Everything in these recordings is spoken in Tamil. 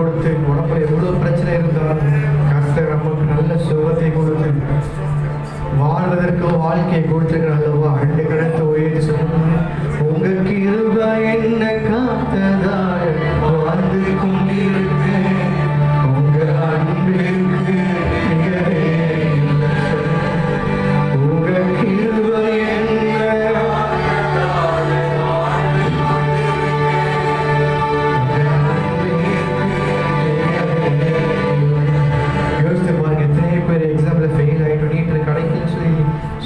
கொடுத்து, உடம்புல எவ்வளவு பிரச்சனை இருந்தாலும் கர்த்தர் நமக்கு நல்ல சுகத்தை கொடுத்து வாழ்வதற்கு வாழ்க்கையை கொடுத்துருக்கிறார் அல்லவா? 2 கரத்தை உயர்த்தி சொல்லுங்க. உங்க கிருபை என்ன காத்ததால் வாழ்ந்து கொண்டிருக்கேன், உங்க அன்பிற்கு நிகரே இல்லை. உங்க கிருபை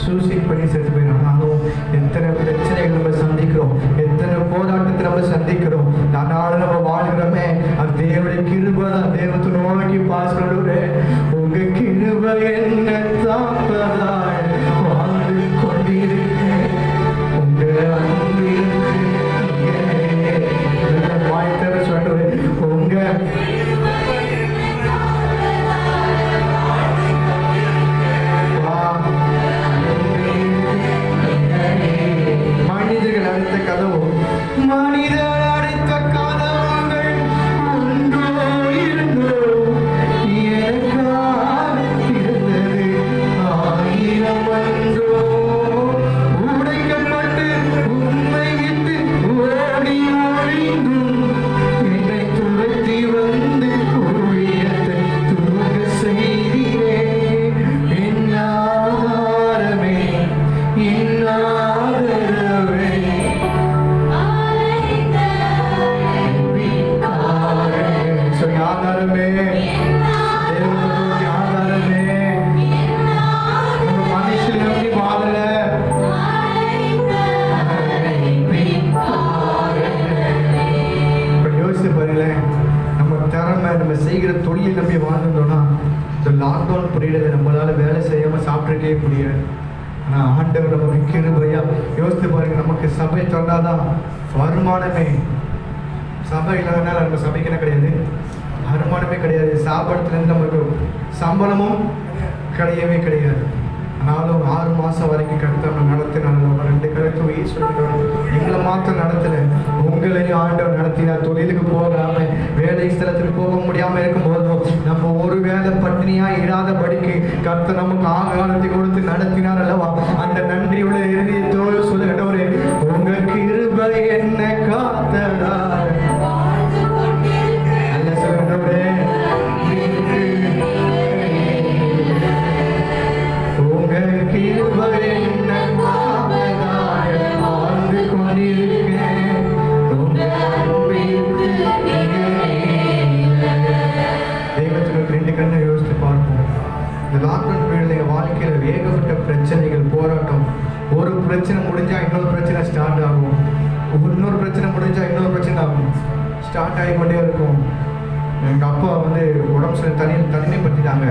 சூசைட் பண்ணி செத்து போயிடும். ஆனாலும் எத்தனை பிரச்சனைகள் நம்ம சந்திக்கிறோம், எத்தனை போராட்டத்தை நம்ம சந்திக்கிறோம், நானும் நம்ம வாழ்கிறோமே, அது தேவனுடைய கிருபை தான். தேவத்தை நோக்கி பாசுறே, உங்க கிருபை என்ன தாப்பதால் வாழ்ந்து கொண்டிருக்கேன், உங்க அன்பிற்கு வாய்த்தர சொல்றேன். உங்க மனிதர்கள் அடைத்த கதவு, மனிதர் அடைத்த கதவுகள் ஒன்றோ இருந்தோ எனக்காக திறந்தது, 1000 அன்றோ உடைக்கப்பட்டு உண்மை விட்டு ஓடி ஒழிந்தும் என்னை துரத்தி வந்து ஊழியத்தை துவங்க செய்தீரே. என் ஆதாரமே, என் ஆதரவே, ஆதாரமே, தேவனுடைய ஆதாரமே. நம்ம மனுஷன் எப்படி வாழல, யோசிச்சு பாருங்களேன். நம்ம திறமை, நம்ம செய்கிற தொழில் நம்பி வாழ்ந்தோம்னா இந்த லாக்டவுன் பீரியடில் நம்மளால வேலை செய்யாம சாப்பிட்டுட்டே முடியாது. ஆனால் ஆண்டவர் நமக்கு கிருபையா, யோசித்து பாருங்க, நமக்கு சபை சொன்னாதான் வருமானமே. சபை இல்லாதனால நம்ம சபைக்கு என்ன கிடையாது, வருமானமே கிடையாது. சாப்பாடுலேருந்து நமக்கு சம்பளமும் கிடையவே கிடையாது. ஆனாலும் 6 மாதம் வரைக்கும் கருத்து நடத்தினாங்க. 2 கருத்து ஈஸ்வரன் எங்களை மாத்திரம் நடத்தலை, உங்களையும் ஆண்டவர் நடத்தினார். தொழிலுக்கு போகாம, வேலை ஸ்தலத்துக்கு போக முடியாமல் இருக்கும் போதும் நம்ம ஒரு வேலை பட்டினியா இடாதபடிக்கு கர்த்தர் நமக்கு ஆகாரத்தை கொடுத்து நடத்தினார் அல்லவா? அந்த நன்றி உள்ள இறுதியத்தோடு சொல்லுகிறவரே, உங்க கிருபை என்ன காத்ததா அல்ல சொல்லுகிறவரே, உங்க கிருபை என்ன காத்ததால் வாழ்ந்து கொண்டிருக்கேன், உங்க அன்பிற்கு தெய்வத்திற்கு 2 கண்ணை யோசித்து பார்ப்போம். இந்த லாக்டவுன் பீரியட்ல வாழ்க்கையில் ஏகப்பட்ட பிரச்சனைகள், போராட்டம். ஒரு பிரச்சனை முடிஞ்சா இன்னொரு பிரச்சனை ஸ்டார்ட் ஆகும், இன்னொரு பிரச்சனை முடிஞ்சா இன்னொரு பிரச்சனை ஆகும், ஸ்டார்ட் ஆகிக்கொண்டே இருக்கும். எங்கள் அப்பா வந்து உடம்பு சொல்லி தனிமைப்படுத்திட்டாங்க.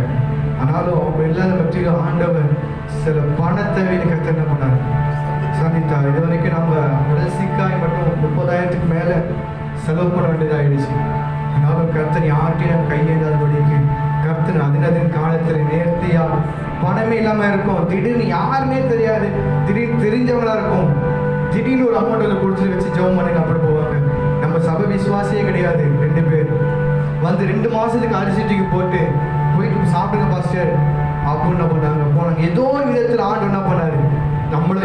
ஆனாலும் அவங்க இல்லாத பற்றியும் ஆண்டவர் சில பணத்தை கற்று என்ன பண்ணார், சந்தித்தார். இது வரைக்கும் நம்ம உடல் சிக்காய் மட்டும் 30,000க்கு மேலே செலவு பண்ண வேண்டியதாகிடுச்சு. ஆனாலும் கர்த்தர் யார்கிட்டையும் நம்ம கையேந்தாதபடிக்கு கர்த்தர் அதினதின் காலத்தில் நேர்த்தியா, பணமே இல்லாமல் இருக்கும், திடீர்னு யாருமே தெரியாது, திடீர்னு தெரிஞ்சவங்களா இருக்கும், திடீர்னு ஒரு அமௌண்ட்டில் கொடுத்துட்டு வச்சு ஜெபம் பண்ணுங்க அப்படி போவாங்க. நம்ம சபை விசுவாசியே கிடையாது. 2 பேர் வந்து 2 மாதத்துக்கு அரிசிட்டிக்கு போயிட்டு சாப்பிடுங்க பாஸ்டர் அப்படின்னு போனாங்க. ஏதோ விதத்தில் ஆண்டு என்ன பண்ணாரு,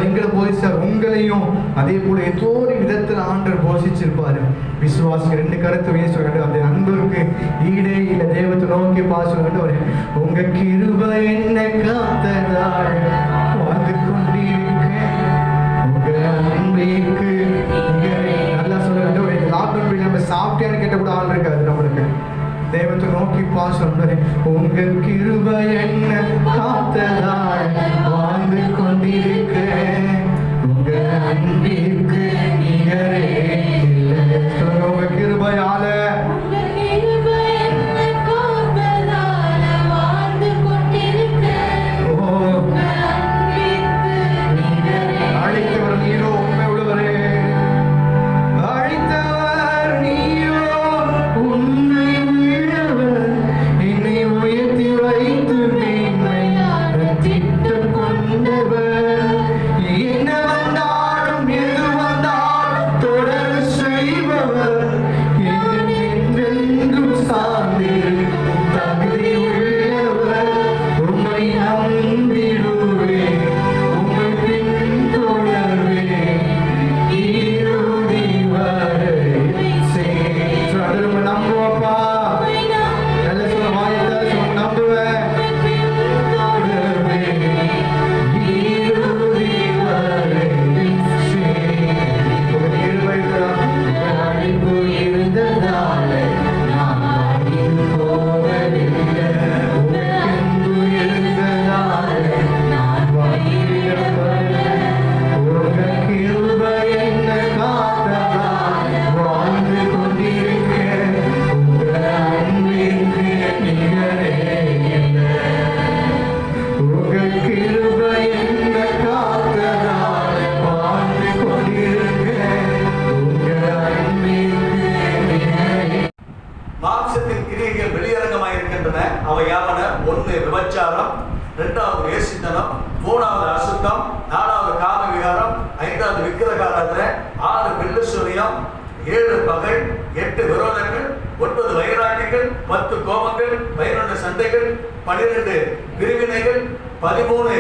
எங்களை போதிச்சார், உங்களையும் அதே போல ஏதோ ஒரு விதத்தில் ஆண்டவர் போஷிச்சிருப்பாரு. விசுவாசிக்க 2 கருத்து வேச வேண்டும். அந்த அன்பருக்கு ஈடே இல்லை. தேவத்தை நோக்கி பாச வேண்டும். உங்க கிருபை என்ன காத்ததால் வாழ்ந்து கொண்டிருக்கேன், உங்க அன்பிற்கு நல்லா சொல்ல வேண்டும். லாக்டவுன் பீரியட் நம்ம சாப்பிட்டேன்னு கேட்ட கூட ஆள் இருக்காது நம்மளுக்கு. தேவத்தை நோக்கி பாசம், உங்க கிருபை என்ன காத்ததால் வாழ்ந்து கொண்டிருக்கேன், உங்க அன்பிற்கு நிகரே இல்லை. உங்க கிருபையால அழைத்தவர் நீரோ, உண்மை உள்ளவரே, அழைத்தவர் நீரோ, உண்மை உள்ளவர், என்னை உயர்த்தி வைத்து மேன்மையான திட்டம் கொண்டவர், என்ன வந்தாலும் எது வந்தாலும் தொடர் செய்பவர், என்னை செய்கைகள் வெளியரங்கமாக இருக்கின்றன. அவை யாவன: 1 விபச்சாரம், 2வது வேசித்தனம், 3வது அசுத்தம், 4வது காம விகாரம், 5வது விக்கிரகாராதனை, 6 வில்லு சூனியம், 7 பகை, 8 விரோதங்கள், 9 வைராக்கியங்கள், 10 கோபங்கள், 11 சண்டைகள், 12 பிரிவினைகள், 13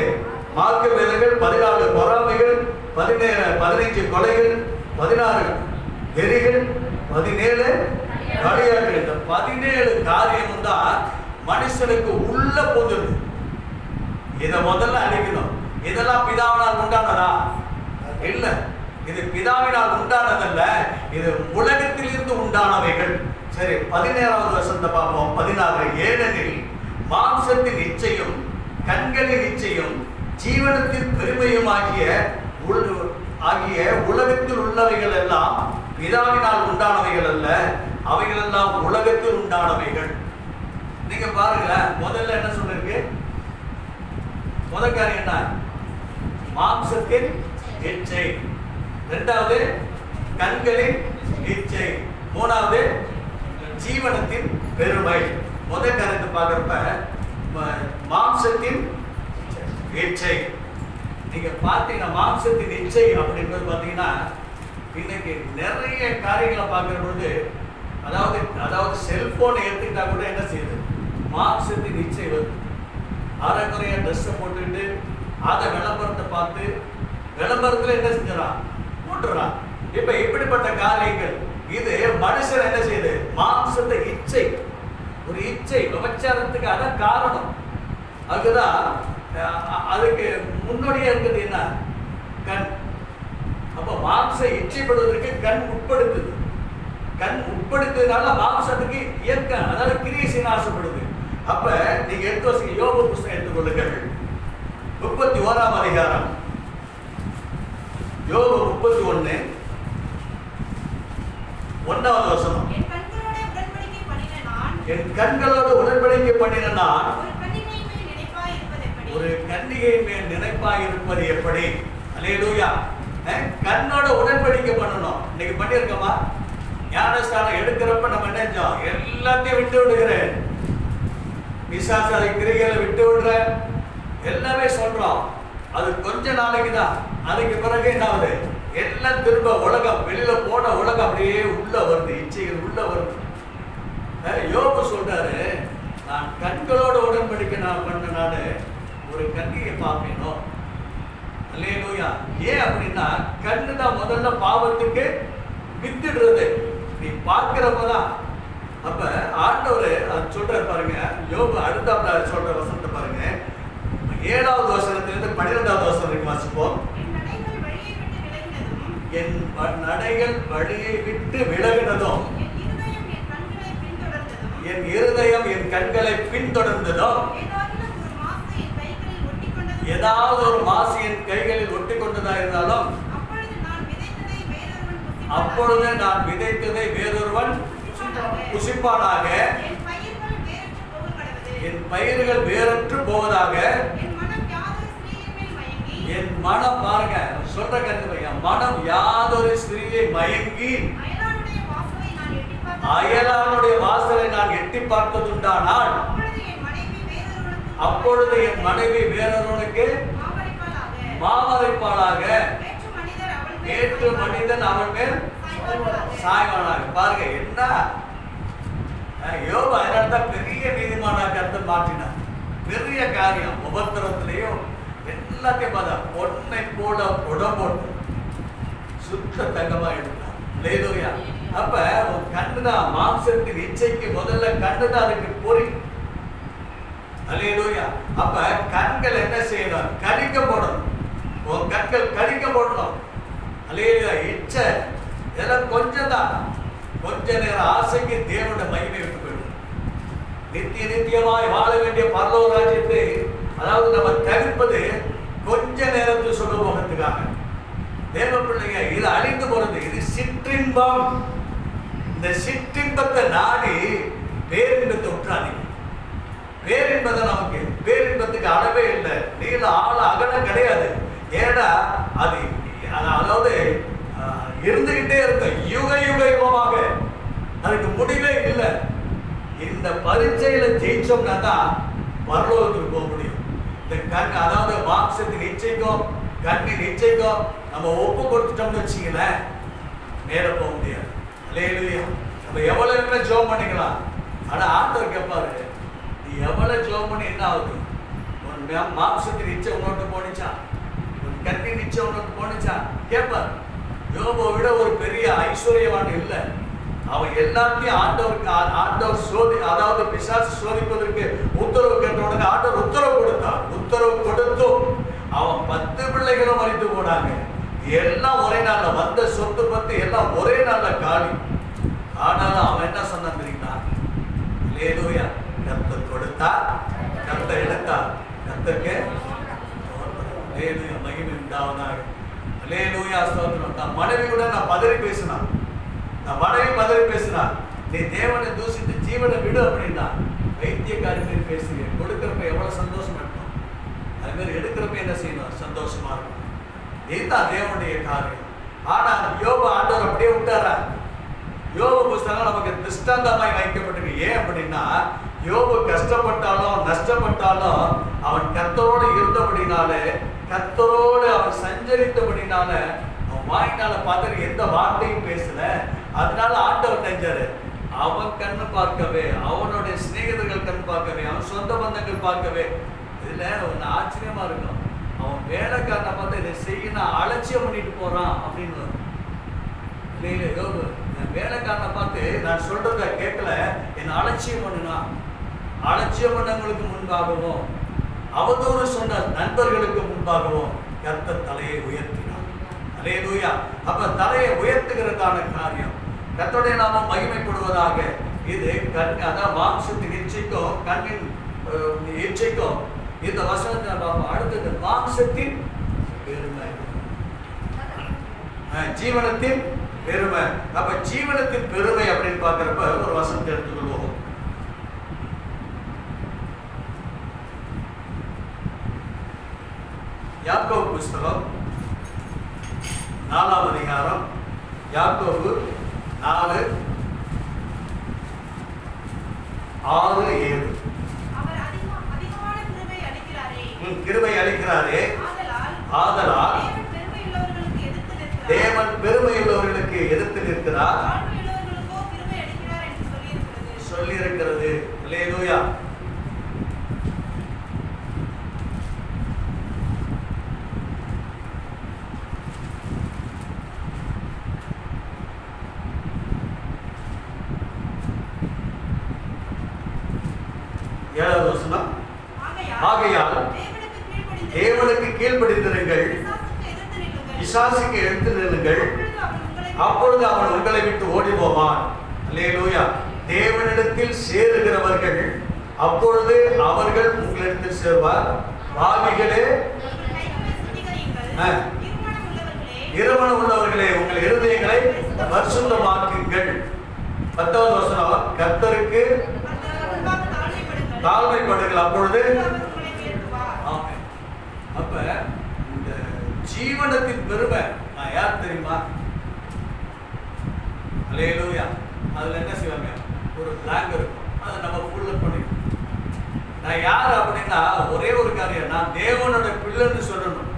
மார்க்க வேதங்கள், 14 பொறாமைகள், 15 கொலைகள், 16 வெறிகள், 17 களியாட்டுகள். இந்த 17 காரியம் தான் மனுஷனுக்கு உள்ள புதுது. இதை முதல்ல அழிக்கணும். இதெல்லாம் பிதாவினால் உண்டானதா? இல்ல, இது பிதாவினால் உண்டானதல்ல, இது உலகத்திலிருந்து உண்டானவைகள். சரி, 17வது வசனத்தை பார்ப்போம். 16 ஏனெனில் மாம்சத்தின் இச்சையும் கண்களின் இச்சையும் ஜீவனத்தின் பெருமையும் ஆகிய உலகத்தில் உள்ளவைகள் எல்லாம் பிதாவினால் உண்டானவைகள் அல்ல, அவைகள் எல்லாம் உலகத்தில் உண்டானவைகள். நீங்க பாருங்க, முதல்ல என்ன சொல்லிருக்கு? முதல் காரியம் என்ன? மாம்சத்தின் இச்சை, 2வது கண்களின் இச்சை, 3வது ஜீவனத்தின் பெருமை. முதல் காரியத்தை பார்க்கிறப்ப மாம்சத்தின் இச்சை. நீங்க பார்த்தீங்கன்னா மாம்சத்தின் இச்சை அப்படின்றது பார்த்தீங்கன்னா இன்னைக்கு நிறைய காரியங்களை பார்க்கிற பொழுது, அதாவது செல்போனை எடுத்துக்கிட்டா கூட என்ன செய்யுது? மாம்சத்தின் இச்சை வருது. அரைக்குறைய ட்ரெஸ்ஸை போட்டுக்கிட்டு அதை விளம்பரத்தை பார்த்து விளம்பரத்தில் என்ன செஞ்சிடறான்? போட்டுறான். இப்ப இப்படிப்பட்ட காரியங்கள் இது மனுஷன் என்ன செய்யுது? மாம்சத்தை இச்சை, ஒரு இச்சை, விபச்சாரத்துக்கு அதான் காரணம். அதுதான் அதுக்கு முன்னோடியா இருக்குது என்ன? கண். அப்ப மாம்ச இச்சைப்படுவதற்கு கண் உட்படுத்துது. கண் உட்படுத்துறதுனால மாம்சத்துக்கு இயற்கை, அதாவது கிரியேசி நாசப்படுது. அப்ப நீங்க எடுத்து வசீங்க, யோபு புஸ்தகம் எடுத்துக்கொள்ளுங்கள், 31ஆம் அதிகாரம். யோபு 31 1வது வசனம். என் கண்களோடு உடன்படிக்கை பண்ணின நான் ஒரு கன்னிகையின் மேல் நினைப்பாய் இருப்பது எப்படி? அல்லேலூயா. கண்ணோட உடன்படிக்கை பண்ணணும். இன்னைக்கு பண்ணியிருக்கோமா? ஞானஸ்தானம் எடுக்கிறப்ப நம்ம என்ன செஞ்சோம்? எல்லாத்தையும் விட்டு விடுகிறேன், பிசாசு கிரிகளை விட்டு விடுறேன், எல்லாமே சொல்றோம். அது கொஞ்ச நாளைக்கு தான். அதுக்கு பிறகு என்ன ஆகுது? எல்லாம் திரும்ப உலகம், வெளியில போன உலகம் அப்படியே உள்ள வருது, இச்சைகள் உள்ள வருது. யோபு சொல்றாரு, நான் கண்களோட உடன்படிக்கை நான் பண்ண நானு ஒரு கண்ணியை பார்ப்பேனோ. அல்லேலூயா. ஏன் அப்படின்னா கண்ணு தான் முதல்ல பாவத்துக்கு வித்துடுறது. நீ பார்க்கிறப்பதான். அப்ப ஆண்டவர் சொல்ற பாருங்க, யோபு அடுத்த சொல்ற வசனத்தை பாருங்க, 7வது வசனத்திலிருந்து 12வது வசனம் வரைக்கும் வாசிப்போம். என் நடைகள் வழியை விட்டு விலகினதும், என் இருதயம் என் கண்களை பின்தொடர்ந்ததும், ஏதாவது ஒரு மாசு என் கைகளில் ஒட்டி கொண்டதா இருந்தாலும் அப்பொழுது நான் விதைத்ததை வேறொருவன் புசிப்பானாக, என் பயிர்கள் வேறற்று போவதாக. என் மனம், பாருங்க சொல்ற கருத்து பையா, மனம் யாதொரு ஸ்திரீயை மயங்கி அயலானுடைய வாசலை நான் எட்டி பார்த்ததுண்டானால் அப்பொழுது என் மனைவி வேறொருவனுக்கு மாமரைப்பாளாக, வேற்று மனிதன் அவன் மேல் சாய்வானாக. பாருங்க என்ன யோபு அதனால்தான் பெரிய நீதிமான கருத்தை மாற்றினார். பெரிய காரியம், உபத்திரத்திலையும் எல்லாத்தையும் பார்த்தா பொன்னை போல உடம்போட்டு சுத்த தங்கமா எடுத்தார். லேலூயா. அப்ப கண்ணுதான் மாம்சத்தின் இச்சைக்கு முதல்ல கண்ணுதான் அதுக்கு பொறி. அல்லேலூயா. அப்ப கண்கள் என்ன செய்யணும்? கடிக்கப்படணும். உன் கண்கள் கடிக்கப்படணும். அல்லேலூயா. இச்சை இதெல்லாம் கொஞ்சம் தான். கொஞ்ச நேரம் ஆசைக்கு தேவனுடைய மகிமை விட்டு போயிடும். நித்திய நித்தியமாய் வாழ வேண்டிய பரலோக ராஜ்யத்தை, அதாவது நம்ம தவிர்ப்பது கொஞ்ச நேரத்து சுகபோகத்துக்காக. தேவ பிள்ளைங்க, இது அழிந்து போறது. இது சிற்றின்பம். இந்த சிற்றின்பத்தை நாடி பேரின்பத்தை விட்டுறாதீங்க. பேரின்பதை நமக்கு பேரின்பத்துக்கு அளவே இல்லை, நீள ஆழ அகலம் கிடையாது. ஏன்னா அது அதாவது இருந்துகிட்டே இருக்க யுக யுகமாக, அதுக்கு முடிவே இல்லை. இந்த பரீட்சையில ஜெயிச்சோம்னா தான் பரலோகத்துக்கு போக முடியும். இந்த கண், அதாவது மாம்சத்தின் இச்சைக்கும் கண்ணின் இச்சைக்கும் நம்ம ஒப்பு கொடுத்துட்டோம்னு வச்சுங்களேன், மேல போக முடியாது. அல்லேலூயா. நம்ம எவ்வளவு ஜெபம் பண்ணிக்கலாம், ஆனா ஆண்டவர் கேட்பாரு, நீ எவ்வளவு ஜெபம் பண்ணி என்ன ஆகுது? உன் மாம்சத்தின் இச்சை உன்னோட்டு போனிச்சா, உன் கண்ணின் இச்சை உன்னோட்டு போனிச்சா கேட்பாரு. யோபை விட ஒரு பெரிய ஐஸ்வர்யவான் இல்லை. அவன் எல்லாத்தையும் ஆண்டவர் அதாவது பிசாசு சோதிப்பதற்கு உத்தரவு கேட்ட உடனே ஆண்டவர் உத்தரவு கொடுத்தார். உத்தரவு கொடுத்தும் அவன் 10 பிள்ளைகளும் மறித்து போனாங்க. எல்லாம் ஒரே நாள்ல வந்த சொத்து பத்து எல்லாம் ஒரே நாள்ல காலி. ஆனாலும் அவன் என்ன சொன்னான் தெரியுமா? அல்லேலூயா. கர்த்தர் கொடுத்தார், கர்த்தர் எடுத்தார், கர்த்தருக்கு அல்லேலூயா மகிமை உண்டாவதாக. அல்லேலூயா ஸ்தோத்திரம். நான் மனைவி கூட நான் பதறி பேசினான். நீ தேவனை தூசித்து ஜீவனை விடு அப்படின்னா வைத்தியக்காரி பேசுகிறேன். கொடுக்கிறப்ப எவ்வளவு சந்தோஷமா இருக்கும், அது மாதிரி எடுக்கிறப்ப என்ன செய்யணும், சந்தோஷமா இருக்கும். இதுதான் தேவனுடைய காரியம். ஆனா யோபு ஆண்டவர் அப்படியே விட்டாரா? யோபு புஸ்தகம் நமக்கு திருஷ்டாந்தமாய் வைக்கப்பட்டிருக்கு. ஏன் அப்படின்னா, யோபு கஷ்டப்பட்டாலும் நஷ்டப்பட்டாலும் அவன் கர்த்தரோடு இருந்தபடினாலே, கர்த்தரோடு அவன் சஞ்சரித்தபடினால, அவன் வாயினால பதறி எந்த வார்த்தையும் பேசல. அதனால ஆண்டவர் நினைச்சாரு, அவன் கண்ணு பார்க்கவே, அவனுடைய சிநேகிதர்கள் கண் பார்க்கவே, அவன் சொந்த பந்தங்கள் பார்க்கவே. இதுல ஒன்னு ஆச்சரியமா இருக்கும், அவன் வேலைக்காரனை பார்த்து இதை செய்யணும் அலட்சியம் பண்ணிட்டு போறான் அப்படின்னு. இல்லையில யோபு, வேலைக்காரனை பார்த்து நான் சொல்றத கேட்கல, என்ன அலட்சியம் பண்ணுனா, அலட்சியம் பண்ணவங்களுக்கு முன்பாகவும் அவதூறு சொன்ன நண்பர்களுக்கு முன்பாகவும் கர்த்தர் தலையை உயர்த்தினார். அல்லேலூயா. அப்ப தலையை உயர்த்துகிறதான காரியம் கர்த்தருடைய நாமம் மகிமைப்படுவதாக. இது அதான் மாம்சத்தின் இச்சைக்கும் கண்ணின் இச்சைக்கும் இந்த வசனத்தை பார்ப்போம். அடுத்தது மாம்சத்தின் பெருமை, ஜீவனத்தின் பெருமை. அப்ப ஜீவனத்தின் பெருமை அப்படின்னு பார்க்கிறப்ப ஒரு வசனத்தை எடுத்துக்கொள்வோம். யாக்கோபு புஸ்தகம் 4ஆம் அதிகாரம், யாக்கோபு 4, 6, 7. அவர் அதிகமான கிருபை அளிக்கிறாரே, ஆதலால் தேவன் பெருமையுள்ளவர்களுக்கு எதிர்த்து நிற்கிறார் சொல்லி இருக்கிறது. அல்லேலூயா. ஏழாவது வசனம், ஆகையால் தேவனுக்கு கீழ்ப்படிந்திருங்கள், பிசாசுக்கு எதிர்த்து நில்லுங்கள், அப்பொழுது அவன் உங்களை விட்டு ஓடி போவான். அல்லேலூயா. தேவனிடத்தில் சேருகிறவர்கள் அப்பொழுது அவர்கள் உங்களிடத்தில் சேருவார். பாவிகளே, இருமனம் உள்ளவர்களே, உங்கள் இருதயங்களை பரிசுத்தமாக்குங்கள். 10வது வசனம், கர்த்தருக்கு தாழ்மைப்படுங்கள், அப்பொழுது. அப்ப இந்த ஜீவனத்தின் பெருமை நான் யார் தெரியுமா? அல்லேலூயா. அதுல என்ன செய்வாங்க, ஒரு பிளாக் இருக்கும், அதை நம்ம ஃபுல் பண்ணிக்கணும். நான் யார் அப்படின்னா ஒரே ஒரு காரியம், நான் தேவனோட பிள்ளைன்னு சொல்லணும்.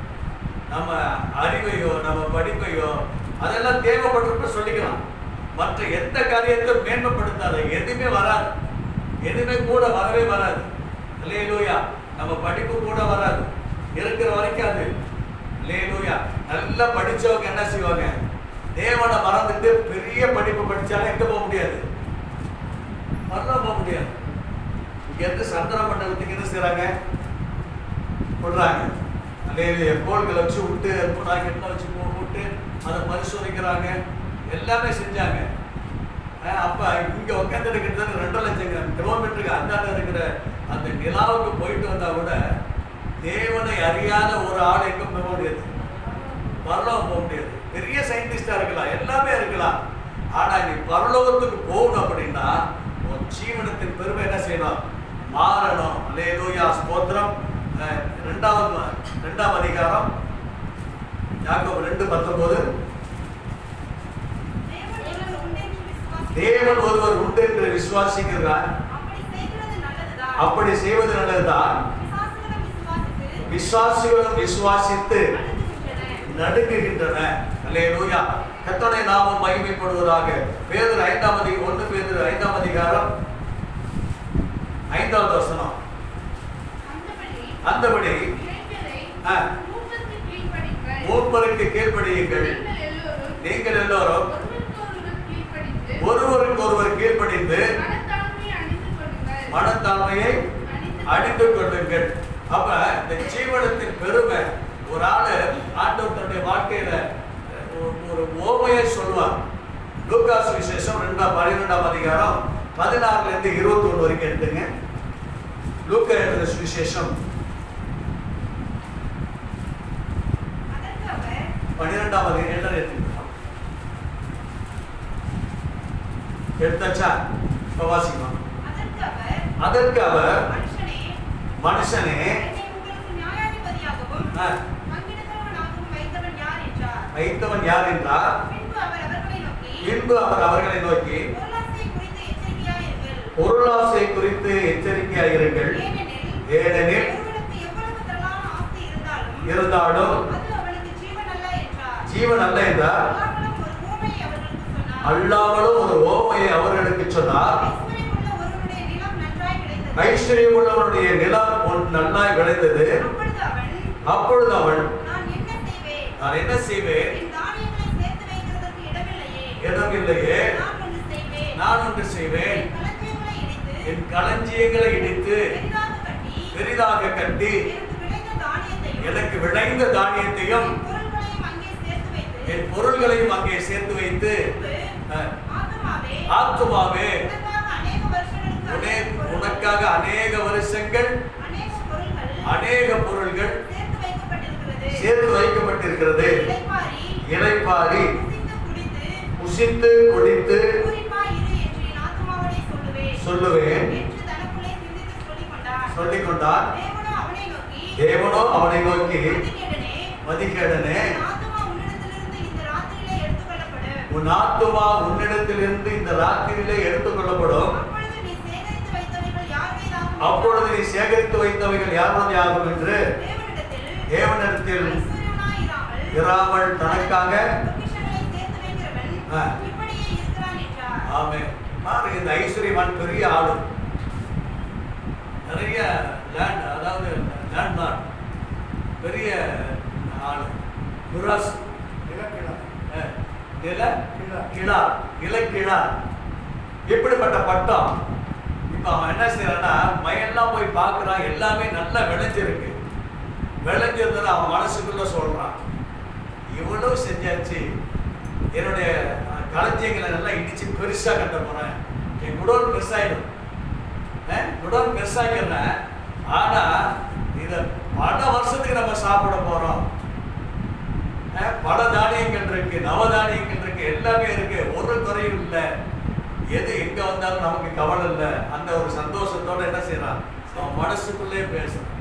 நம்ம அறிவையோ நம்ம படிப்பையோ அதெல்லாம் தேவைப்படுறப்ப சொல்லிக்கலாம். மற்ற எந்த காரியத்தையும் மேன்மைப்படுத்தாத, எதுவுமே வராது, எதுவுமே கூட வரவே வராது. அல்லேலூயா. நம்ம படிப்பு கூட வராது இருக்கிற வரைக்கும் அது. அல்லேலூயா. நல்லா படிச்சவங்க என்ன செய்வாங்க, தேவனை மறந்துட்டு பெரிய படிப்பு படிச்சாலும் எங்க போக முடியாது, வரலாம் போக முடியாது. இங்க இருந்து சந்திர மண்டலத்துக்கு என்ன செய்யறாங்க, போடுறாங்க. அல்லேலூயா. கோள்களை வச்சு விட்டு ராக்கெட்லாம் வச்சு போட்டு அதை பரிசோதிக்கிறாங்க, எல்லாமே செஞ்சாங்க. அப்ப இங்க உட்காந்துட்டு கிட்டத்தட்ட 2 லட்சம் கிலோமீட்டருக்கு அந்தாண்ட இருக்கிற அந்த நிலாவுக்கு போயிட்டு வந்தா கூட தேவனை அறியாத ஒரு ஆள் எங்க போக முடியாது, பரலோகம் போக முடியாது. பெரிய சயின்டிஸ்டா இருக்கலாம், எல்லாமே இருக்கலாம். ஆனா நீ பரலோகத்துக்கு போகணும் அப்படின்னா உன் ஜீவனத்தின் பெருமை என்ன செய்யணும், மாறணும். அல்லேலூயா. ஸ்தோத்திரம். 2ஆம் அதிகாரம் யாக்கோபு 2:19, தேவன் ஒருவர் உண்டு என்று விசுவாசிக்கிறார், அப்படி செய்வது நல்லதுதான். விசுவாசிகளும் விசுவாசித்து நடுங்குகின்றன. அல்லேலூயா. கர்த்தருடைய நாமம் மகிமைப்படுவதாக. பேதுரு 1 பேதுரு 5 அதிகாரம் 5வது வசனம். அந்தபடி மூப்பருக்கு கீழ்ப்படியுங்கள். நீங்கள் எல்லோரும் ஒருவருக்கு ஒருவர் கீழ்ப்படிந்து மனத்தாழ்மையை அணிந்து கொள்ளுங்கள். அப்ப இந்த ஜீவனத்தின் பெருமை ஒரு ஆளு ஆண்டவர் தன்னுடைய வாழ்க்கையில ஒரு ஓமையை சொல்லுவார். லூக்கா சுவிசேஷம் 12ஆம் அதிகாரம் 16 இருந்து 21 வரைக்கும் எடுத்துங்க. லூக்கா எழுதின சுவிசேஷம் 12ஆம் அதிகாரம் எடுத்தாச்சா? வாசிக்கலாம். அதற்கு அவர் மனுஷனே வைத்தவன் யார் என்றார். பின்பு அவர் அவர்களை நோக்கி பொருளாசை குறித்து எச்சரிக்கையாயிருங்கள். ஏனெனில் இருந்தாலும் ஜீவன் அல்ல என்றார். அல்லாமலும் ஒரு ஓமையை அவர்களுக்கு சொன்னார். ஐஸ்வர்யம் உள்ளவனுடைய நிலம் நன்றாய் விளைந்தது. அப்பொழுது அவன் நான் என்ன செய்வேன்? இடமில்லையே. நான் ஒன்று செய்வேன். என் களஞ்சியங்களை இடித்து பெரிதாக கட்டி எனக்கு விளைந்த தானியத்தையும் என் பொருள்களையும் அங்கே சேர்த்து வைத்து ஆத்துமாவே உனக்காக அநேக வருஷங்கள் அநேக பொருள்கள் சேர்த்து வைக்கப்பட்டிருக்கிறது. இளைப்பாரி புசித்து குடித்து சொல்லுவேன் சொல்லிக் கொண்டார். தேவனோ அவனை நோக்கி மதிகேடனே, உன் ஆத்துமா உன்னிடத்திலிருந்து இந்த ராத்திரியிலே எடுத்துக் கொள்ளப்படும். அப்பொழுது நீ சேகரித்து வைத்தவைகள் யாருடைய ஆகும் என்று தேவனிடத்தில் இராமல் தனக்காக ஆமென். பாருங்க, இந்த ஐஸ்வர்யவான் பெரிய ஆளு, நிறைய லேண்ட், அதாவது லேண்ட்மார்க், பெரிய ஆளு, குராஸ் இலக்கிழார், இப்படிப்பட்ட பட்டம். இப்ப அவன் என்ன செய்யறான்னா, மையெல்லாம் போய் பார்க்கறான், எல்லாமே நல்லா விளைஞ்சிருக்கு. விளைஞ்சிருந்தது அவன் மனசுக்குள்ள சொல்றான், இவ்வளவு செஞ்சாச்சு, என்னுடைய களஞ்சியங்களை நல்லா இடிச்சு பெருசா கட்ட போறேன், என் குடோன் பெருசாயிடும், குடோன் பெருசாக்கிறேன். ஆனா இத பல வருஷத்துக்கு நம்ம சாப்பிட போறோம். பல தானியங்கள் இருக்கு, நவதானியங்கள் இருக்கு, எல்லாமே இருக்கு, ஒரு குறையும் இல்லை. எது எங்க வந்தாலும் நமக்கு கவலை இல்லை. அந்த ஒரு சந்தோஷத்தோட என்ன செய்யறான், அவன் மனசுக்குள்ளே பேசுறான்.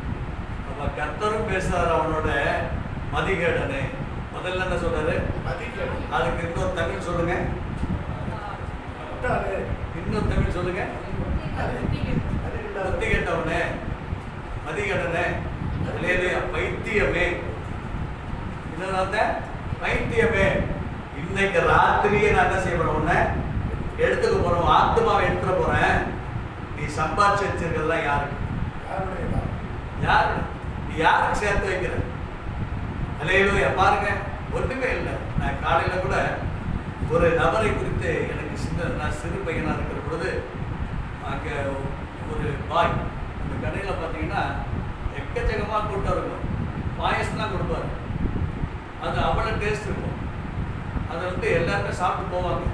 நம்ம கர்த்தரும் பேசுறாரு அவனோட மதிகேடனே. முதல்ல என்ன சொல்றாரு, அதுக்கு இன்னொரு தமிழ் சொல்லுங்க, இன்னொரு தமிழ் சொல்லுங்க, புத்தி கேட்டவனே, மதிகேடனே, பைத்தியமே, இன்னொரு பைத்தியமே. இன்னைக்கு ராத்திரியே நான் என்ன செய்ய போறேன், உன்னை எடுத்துக்க போறோம், ஆத்மாவை எடுத்துட போறேன். நீ சம்பாதிச்சு வச்சிருக்கிறதுலாம் யாருக்கு, யாரு, நீ யாருக்கு சேர்த்து வைக்கிற? அல்லேலூயா. பாருங்க, ஒண்ணுமே இல்லை. நான் காலையில கூட ஒரு நபரை குறித்து எனக்கு நான் சிறு பையனா இருக்கிற பொழுது அங்கே ஒரு பாய், அந்த கடையில் பார்த்தீங்கன்னா எக்கச்சக்கமாக கூட்டம் இருக்கும், பாயசம் தான் கொடுப்பாரு. அது அவ்வளோ டேஸ்ட் இருக்கும். அதை வந்து எல்லாருமே சாப்பிட்டு போவாங்க,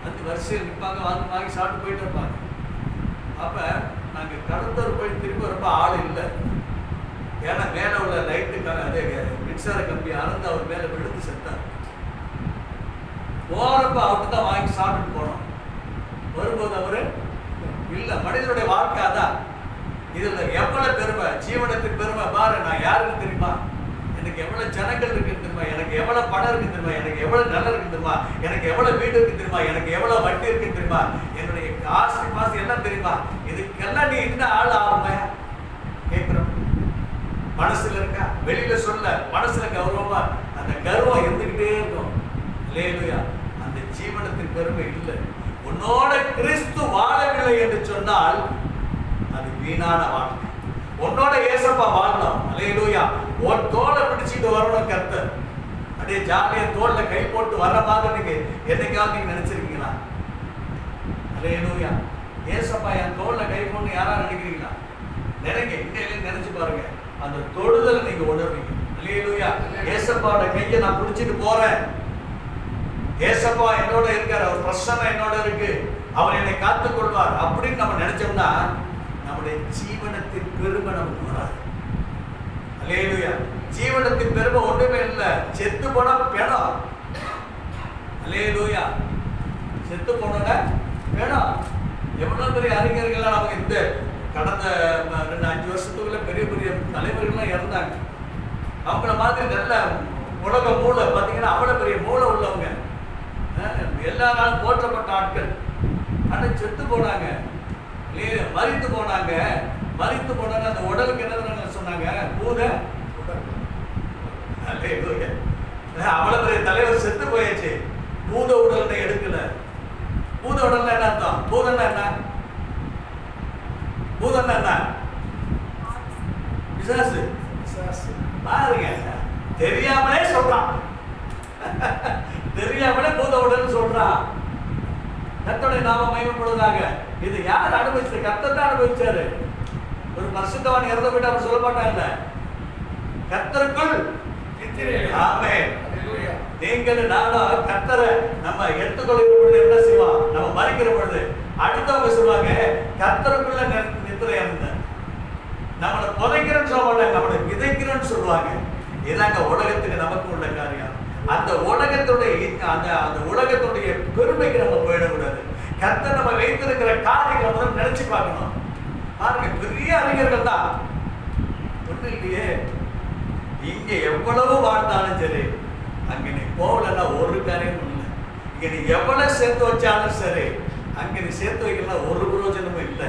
அந்த வரிசையில் நிற்பாங்க, வாங்கி சாப்பிட்டு போயிட்டு இருப்பாங்க. அப்போ நாங்கள் கடத்தூர் போய் திரும்ப வரப்போ ஆள் இல்லை. ஏன்னா மேலே உள்ள லைட்டுக்காக அதே மின்சார கம்பி அறந்து அவர் மேலே விழுந்து செத்தார். போகிறப்ப அவர்கிட்ட தான் வாங்கி சாப்பிட்டு போனோம். வரும்போது அவரு இல்லை. மனிதனுடைய வாழ்க்கை அதான். இதில் எவ்வளோ பெருமை, ஜீவனத்தின் பெருமை பாரு. நான் யாருன்னு தெரியுமா, என்னை எனக்கு எவ்வளவு ஜனங்கள் இருக்கு தெரியுமா, எனக்கு எவ்வளவு பணம் இருக்கு தெரியுமா, எனக்கு எவ்வளவு நிலம் இருக்கு தெரியுமா, எனக்கு எவ்வளவு வீடு இருக்கு தெரியுமா, எனக்கு எவ்வளவு வட்டி இருக்கு தெரியுமா, என்னுடைய காசு பாசு எல்லாம் தெரியுமா, இதுக்கெல்லாம் நீ என்ன ஆள் ஆகுமே கேட்கிறோம். மனசுல இருக்கா, வெளியில சொல்ல, மனசுல கௌரவமா அந்த கர்வம் இருந்துகிட்டே இருக்கும். அல்லேலூயா. அந்த ஜீவனத்தின் பெருமை இல்லை. உன்னோட கிறிஸ்து வாழவில்லை என்று சொன்னால் அது வீணான வாழ்க்கை. உன்னோட ஏசப்பா வாழணும். அல்லேலூயா. உன் தோலை பிடிச்சிட்டு வரணும் கர்த்தர். அப்படியே ஜாலியா தோல்ல கை போட்டு வர மாதிரி நீங்க என்னைக்காவது நீங்க நினைச்சிருக்கீங்களா? அல்லேலூயா. ஏசப்பா என் தோல்ல கை போட்டு யாரா நினைக்கிறீங்களா? நினைங்க, இன்னையில நினைச்சு பாருங்க. அந்த தொடுதலை நீங்க உணர்வீங்க. அல்லேலூயா. ஏசப்பாவோட கையை நான் பிடிச்சிட்டு போறேன், ஏசப்பா என்னோட இருக்காரு, அவர் பிரசன்னம் என்னோட இருக்கு, அவர் என்னை காத்துக் கொள்வார் அப்படின்னு நம்ம நினைச்சோம்னா நம்முடைய ஜீவனத்தின் பெருமை நமக்கு வராது. அல்லேலூயா. ஜீவனத்தின் பெருமை ஒன்றுமே இல்லை. செத்து போன பிணம். அல்லேலூயா. செத்து போன பிணம். எவ்வளவு பெரிய அறிஞர்கள்லாம் நமக்கு இந்த கடந்த 2-5 வருஷத்துக்குள்ள பெரிய பெரிய தலைவர்கள்லாம் இறந்தாங்க. அவங்கள மாதிரி நல்ல உலக மூளை பார்த்தீங்கன்னா அவ்வளவு பெரிய மூளை உள்ளவங்க, எல்லா நாளும் போற்றப்பட்ட ஆட்கள். ஆனால் செத்து போனாங்க, மரித்து போனாங்க. மரித்து போனாங்க. அந்த உடலுக்கு என்ன சொன்னாங்க? பூத. அவ்வளவு பெரிய தலைவர் செத்து போயாச்சு, பூத உடல் எடுக்கல. பூத உடல் என்ன அர்த்தம்? பூதம் என்ன? பூதம் என்ன? பிசாசு. பாருங்க, தெரியாமலே சொல்றான். தெரியாமலே பூத உடல் சொல்றான். கர்த்தருடைய நாமம் மகிமைப்படுவதாக. இது யார் அனுபவிச்சது? கர்த்தர் தான் அனுபவிச்சாரு. ஒரு பரிசுத்தவான் இறந்து போயிட்டு அவர் சொல்ல மாட்டாங்க, கர்த்தருக்குள் ஆமென். நீங்கள் நானும் கர்த்தரை நம்ம எடுத்துக்கொள்கிற பொழுது என்ன செய்வோம்? நம்ம மறிக்கிற பொழுது அடுத்தவங்க சொல்லுவாங்க கர்த்தருக்குள்ள நித்திரை இருந்த. நம்மளை புதைக்கிறேன்னு சொல்ல மாட்டாங்க, நம்மளை விதைக்கிறேன்னு சொல்லுவாங்க. இதாங்க உலகத்துக்கு நமக்கு உள்ள காரியம். அந்த உலகத்துடைய அந்த உலகத்துடைய பெருமைக்கு நம்ம போயிடக்கூடாது. கர்த்தர் நம்ம வைத்திருக்கிற காரியங்களை முதல்ல நினைச்சு பார்க்கணும். பாருங்க, பெரிய அறிஞர்கள் தான் ஒன்றும் இல்லையே. இங்க எவ்வளவு வாழ்ந்தாலும் சரி, அங்க நீ போகலன்னா ஒரு காரியம் இல்லை. இங்க நீ எவ்வளவு சேர்த்து வச்சாலும் சரி, அங்க நீ சேர்த்து வைக்கலாம் ஒரு பிரயோஜனமும் இல்லை.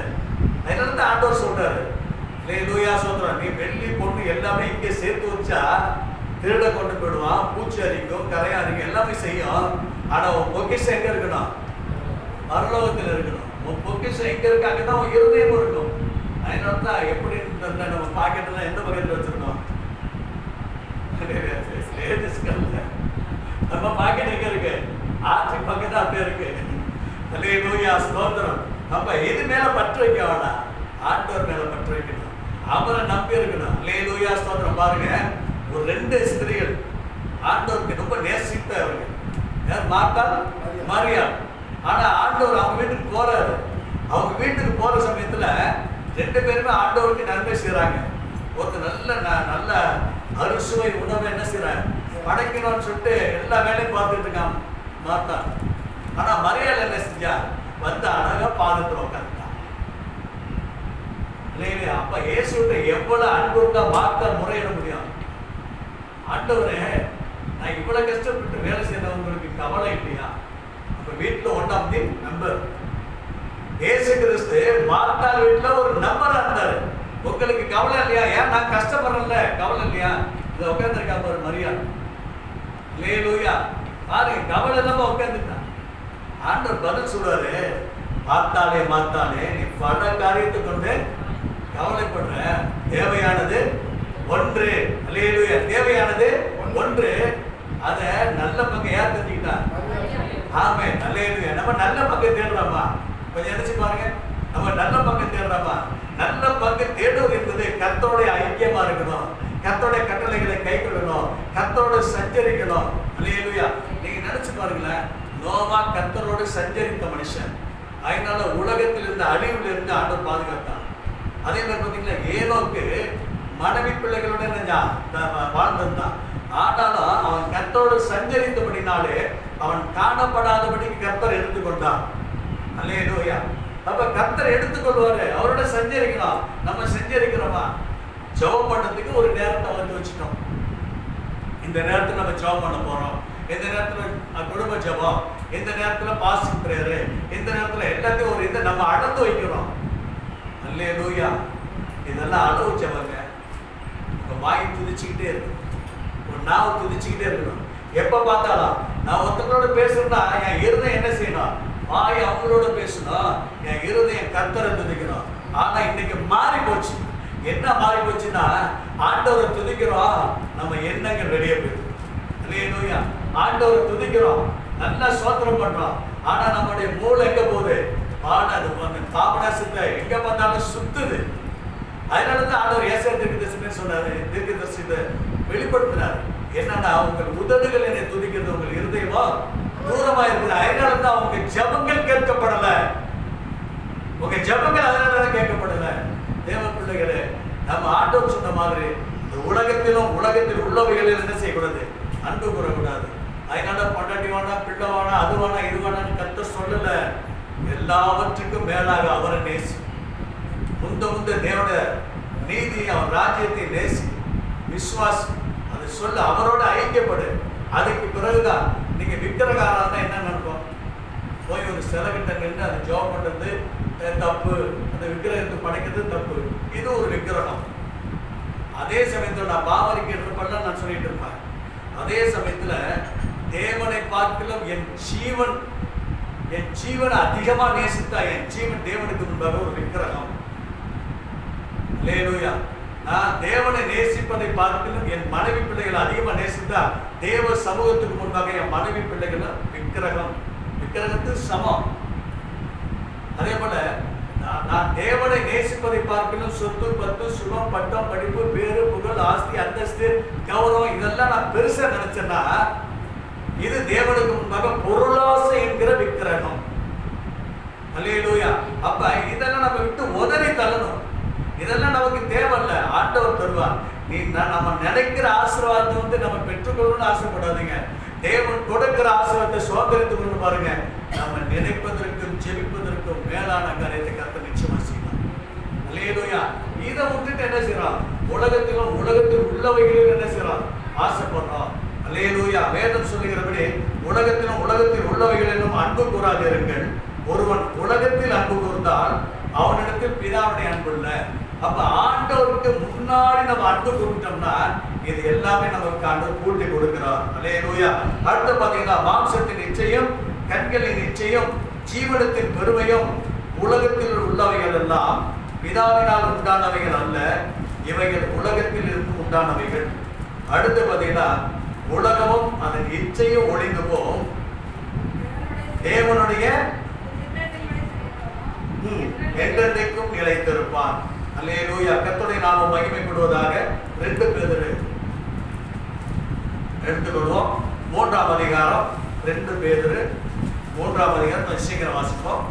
அதனால தான் ஆண்டவர் சொல்றாரு, அல்லேலூயா சொல்றான், நீ வெள்ளி பொண்ணு எல்லாமே இங்கே சேர்த்து வச்சா திருட கொண்டு போயிடுவான், பூச்சி அரிக்கும், கரையா அரிக்கும், எல்லாமே செய்யும். ஆனா உன் பொக்கிஷம் எங்க இருக்கணும்? பரலோகத்தில் இருக்கணும். உன் பொக்கிஷம் எங்க இருக்கு? அங்கதான் உன் இருதயம் இருக்கும். அதனால தான் எப்படி நம்ம பாக்கெட்ல எந்த பக்கத்துல வச்சிருக்கோம்? நம்ம பாக்கெட் எங்க இருக்கு? ஆட்சி பக்கத்து அப்படியே இருக்கு. அல்லேலூயா ஸ்தோத்திரம். நம்ம எது மேல பற்று வைக்க வேணாம், ஆண்டவர் மேல பற்று வைக்கணும், அவரை நம்பி இருக்கணும். அல்லேலூயா ஸ்தோத்திரம். பாருங்க, ஒரு 2 ஸ்திரீகள் ஆண்டவருக்கு ரொம்ப நேசித்தவர்கள். மார்த்தாள், மரியாள். ஆனா ஆண்டவர் அவங்க வீட்டுக்கு போறாரு. அவங்க வீட்டுக்கு போற சமயத்துல 2 பேருமே ஆண்டவருக்கு நன்மை செய்யறாங்க. ஒருத்தர் நல்ல அறுசுவை உணவை என்ன செய்யறாங்க? படைக்கணும்னு சொல்லிட்டு எல்லா வேலையும் பார்த்துட்டு இருக்காங்க மார்த்தாள். ஆனா மரியாள் என்ன செஞ்சா? வந்து அழகா பாதத்துல உட்காந்துட்டான். இல்லையா? அப்ப இயேசுகிட்ட எவ்வளவு அன்பு இருந்தா மார்த்தாள் முறையிட முடியும்? ஆண்டவரே, நான் இவ்வளவு கஷ்டப்பட்டு வேலை செய்யறவங்களுக்கு கவலை இல்லையா? அப்ப வீட்டுல 1 நம்பர் இயேசு கிறிஸ்து மார்த்தாள் வீட்டுல ஒரு நம்பரா இருந்தாரு. உங்களுக்கு கவலை இல்லையா? ஏன் நான் கஷ்டப்படுறேன்ல, கவலை இல்லையா? இதை உட்காந்துருக்கா பாரு மரியாள். அல்லேலூயா. பாருங்க, கவலை இல்லாம உட்காந்துட்டான். ஆண்டவர் பதில் சொல்றாரு, மார்த்தாளே மார்த்தாளே, நீ பல காரியத்தை கொண்டு கவலைப்படுற, தேவையானது ஒன்று. அல்லேலூயா. தேவையானது ஒன்று. அத நல்ல பங்கு யார் தெரிஞ்சுக்கிட்டா? ஆமென். அல்லேலூயா. நம்ம நல்ல பங்கு தேடுறோமா? கொஞ்சம் நினைச்சு பாருங்க. நம்ம நல்ல பங்கு தேடுறோமா? நல்ல பங்கு தேடுவது என்பது கர்த்தருடைய ஐக்கியமா இருக்கணும், கர்த்தருடைய கட்டளைகளை கைக்கொள்ளணும், கர்த்தரோடு சஞ்சரிக்கணும். அல்லேலூயா. நீங்க நினைச்சு பாருங்களேன், நோவா கர்த்தரோடு சஞ்சரித்த மனுஷன். அதனால உலகத்தில் இருந்த அழிவுல இருந்து ஆண்டவர் பாதுகாத்தான். அதே மாதிரி பார்த்தீங்கன்னா ஏனோக்கு மனைவி பிள்ளைகளுடன் வாழ்ந்திருந்தான். ஆனாலும் அவன் கர்த்தரோடு சஞ்சரித்தபடினாலே அவன் காணப்படாதபடிக்கு கர்த்தர் எடுத்துக்கொண்டான். அல்லேலூயா. அப்ப கர்த்தர் எடுத்துக்கொள்வாரு, அவரோட சஞ்சரிக்கலாம். நம்ம சஞ்சரிக்கிறோமா? ஜெபம் பண்றதுக்கு ஒரு நேரத்தை வந்து வச்சுட்டோம். இந்த நேரத்தில் நம்ம ஜெபம் பண்ண போறோம், இந்த நேரத்தில் குடும்ப ஜெபம், இந்த நேரத்தில் பாஸ்டிங் பிரேயர், இந்த நேரத்தில் எல்லாத்தையும் ஒரு இதை நம்ம அளந்து வைக்கிறோம். அல்லேலூயா. இதெல்லாம் அளவு ஜெபங்க. உங்க வாய் துதிச்சுக்கிட்டே இருக்கணும், ஒரு நாவு துதிச்சுக்கிட்டே இருக்கணும். எப்ப பார்த்தாலும் நான் ஒருத்தங்களோட பேசணும்னா என் இருதயம் என்ன செய்யணும்? வாய் அவங்களோட பேசணும், என் இருதயம் கர்த்தரை துதிக்கணும். ஆனா இன்னைக்கு மாறி போச்சு. என்ன மாறி போச்சுன்னா, ஆண்டவரை துதிக்கிறோம், நம்ம எண்ணங்கள் வெளியே போயிடும். அல்லேலூயா. ஆண்டவரை துதிக்கிறோம், நல்லா சோத்திரம் பண்றோம், ஆனா நம்முடைய மூளை எங்க போகுது? பாபநாசத்தை எங்க பார்த்தாலும் சுத்துது. அதனாலதான் ஆண்டவர் ஏசாயா தீர்க்கதரிசி சொன்னாரு, தீர்க்கதரிசியை வெளிப்படுத்தினார். என்னன்னா, உங்கள் உதடுகள் என்னை துதிக்கிறது, உங்கள் இருதயமோ தூரமா இருக்குது. அதனாலதான் உங்க ஜெபங்கள் கேட்கப்படல. உங்க ஜெபங்கள் அதனாலதான் கேட்கப்படல. தேவ பிள்ளைகளே, நம்ம ஆண்டவர் சொன்ன மாதிரி இந்த உலகத்தில் உள்ளவைகளில் என்ன செய்யக்கூடாது? அன்பு கூறக்கூடாது. அதனால பொண்டாட்டி வேணா, பிள்ளை வேணா, அது வேணா, இது வேணான்னு கர்த்தர் சொல்லல. எல்லாவற்றுக்கும் மேலாக அவரை நேசி, முந்த தேவனோட நீதி, அவர் ராஜ்யத்தை நேசி, விசுவாசி, அதை சொல்ல, அவரோட ஐக்கியப்படு. அதுக்கு பிறகுதான் நீங்க விக்கிரகாரா தான் என்ன நடக்கும்? போய் ஒரு சிலை கிட்ட நின்று அதை ஜெபம் பண்றது தப்பு, அந்த விக்கிரகத்தை படைக்கிறது தப்பு. இது ஒரு விக்கிரகம். அதே சமயத்தில் நான் பாவரிக்கு இருப்பெல்லாம் நான் சொல்லிட்டு இருப்பேன். அதே சமயத்துல தேவனை பார்க்கலாம் என் ஜீவன் அதிகமா நேசித்தா, என் ஜீவன் தேவனுக்கு முன்பாக ஒரு விக்கிரகம். அல்லேலூயா. நான் தேவனை நேசிப்பதை பார்க்கலாம் என் மனைவி பிள்ளைகளை அதிகமா நேசித்தா, தேவ சமூகத்துக்கு முன்பாக என் மனைவி பிள்ளைகள் விக்கிரகத்துக்கு சமம். அதே போல நான் தேவனை நேசிப்பதை பார்க்கலாம் சொத்து, பத்து, சுகம், பட்டம், படிப்பு, பேரு, புகழ், ஆஸ்தி, அந்தஸ்து, கௌரவம், இதெல்லாம் நான் பெருசா நினைச்சேன்னா, இது தேவனுக்கு முன்பாக பொருளாசை என்கிற விக்கிரகம். அல்லேலூயா. அப்ப இதெல்லாம் நம்ம விட்டு உதறி தள்ளணும். இதெல்லாம் நமக்கு தேவையில்ல. ஆண்டவர் தருவார். நம்ம நினைக்கிற ஆசீர்வாதத்தை நம்ம பெற்றுக்கொள்ளணும்னு ஆசைப்படாதீங்க. தேவன் கொடுக்கிற ஆசீர்வாதத்தை சுதந்திரத்துக் கொண்டு பாருங்க. நம்ம நினைப்பதற்கும் ஜெபிப்பதற்கும் மேலான காரியத்தை கர்த்தர் நிச்சயமா செய்யலாம். அல்லேலூயா. இதை விட்டுட்டு என்ன செய்யறோம்? உலகத்தில் உள்ளவைகளில் என்ன செய்யறோம்? ஆசைப்படுறோம். அல்லேலூயா. வேதம் சொல்லுகிறபடி உலகத்தில் உள்ளவைகளிலும் அன்பு கூறாதிருங்கள். ஒருவன் உலகத்தில் அன்பு கூர்ந்தால் அவனிடத்தில் பிதாவுடைய அன்பு இல்லை. அப்ப ஆண்டவருக்கு முன்னாடி நம்ம அன்பு கொடுத்தோம்னா இது எல்லாமே நமக்கு ஆண்டவர் கூட்டி கொடுக்கிறார். அல்லேலூயா. அடுத்து பாத்தீங்கன்னா, மாம்சத்தின் நிச்சயம், கண்களின் நிச்சயம், ஜீவனத்தின் பெருமையும் உலகத்தில் உள்ளவைகள் எல்லாம் பிதாவினால் உண்டானவைகள் அல்ல, இவைகள் உலகத்தில் இருந்து உண்டானவைகள். அடுத்து பாத்தீங்கன்னா, உலகமும் அதன் இச்சையும் ஒளிந்து போகும், தேவனுடைய என்றென்றைக்கும் நிலைத்திருப்பான். அல்லேலூயா. கர்த்தருடைய நாமம் மகிமைப்படுவதாக. 2 பேதுரு எடுத்துக்கொள்வோம். 3ஆம் அதிகாரம், 2 பேதுரு 3ஆம் அதிகாரம் சீக்கிரம் வாசிப்போம்.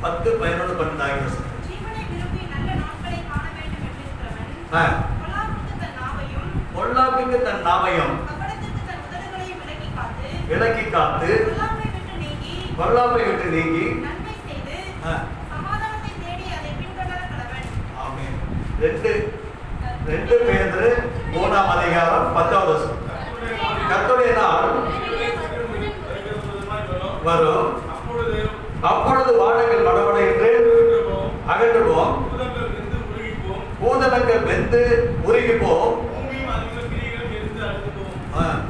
10, 11, 12 ஆகிய வசனம். ஜீவனை விரும்பி நல்ல நாட்களை காண வேண்டும் என்றிருக்கிறவன் பொல்லாப்புக்கு தன் நாவையும் கபடத்திற்கு தன் உதடுகளையும் விலக்கி காத்து பொல்லாப்பை விட்டு நீங்கி நன்மை செய்து சமாதானத்தை தேடி அதை பின்தொடர கடவன். ஆமென். 2 பேதுரு 3ஆம் அதிகாரம் 10வது வசனம். கர்த்தருடைய நாள் வரும், அப்பொழுது வானங்கள் மடமடை என்று அகற்றுவோம், பூதலங்கள் வெந்து உருகிப்போம்,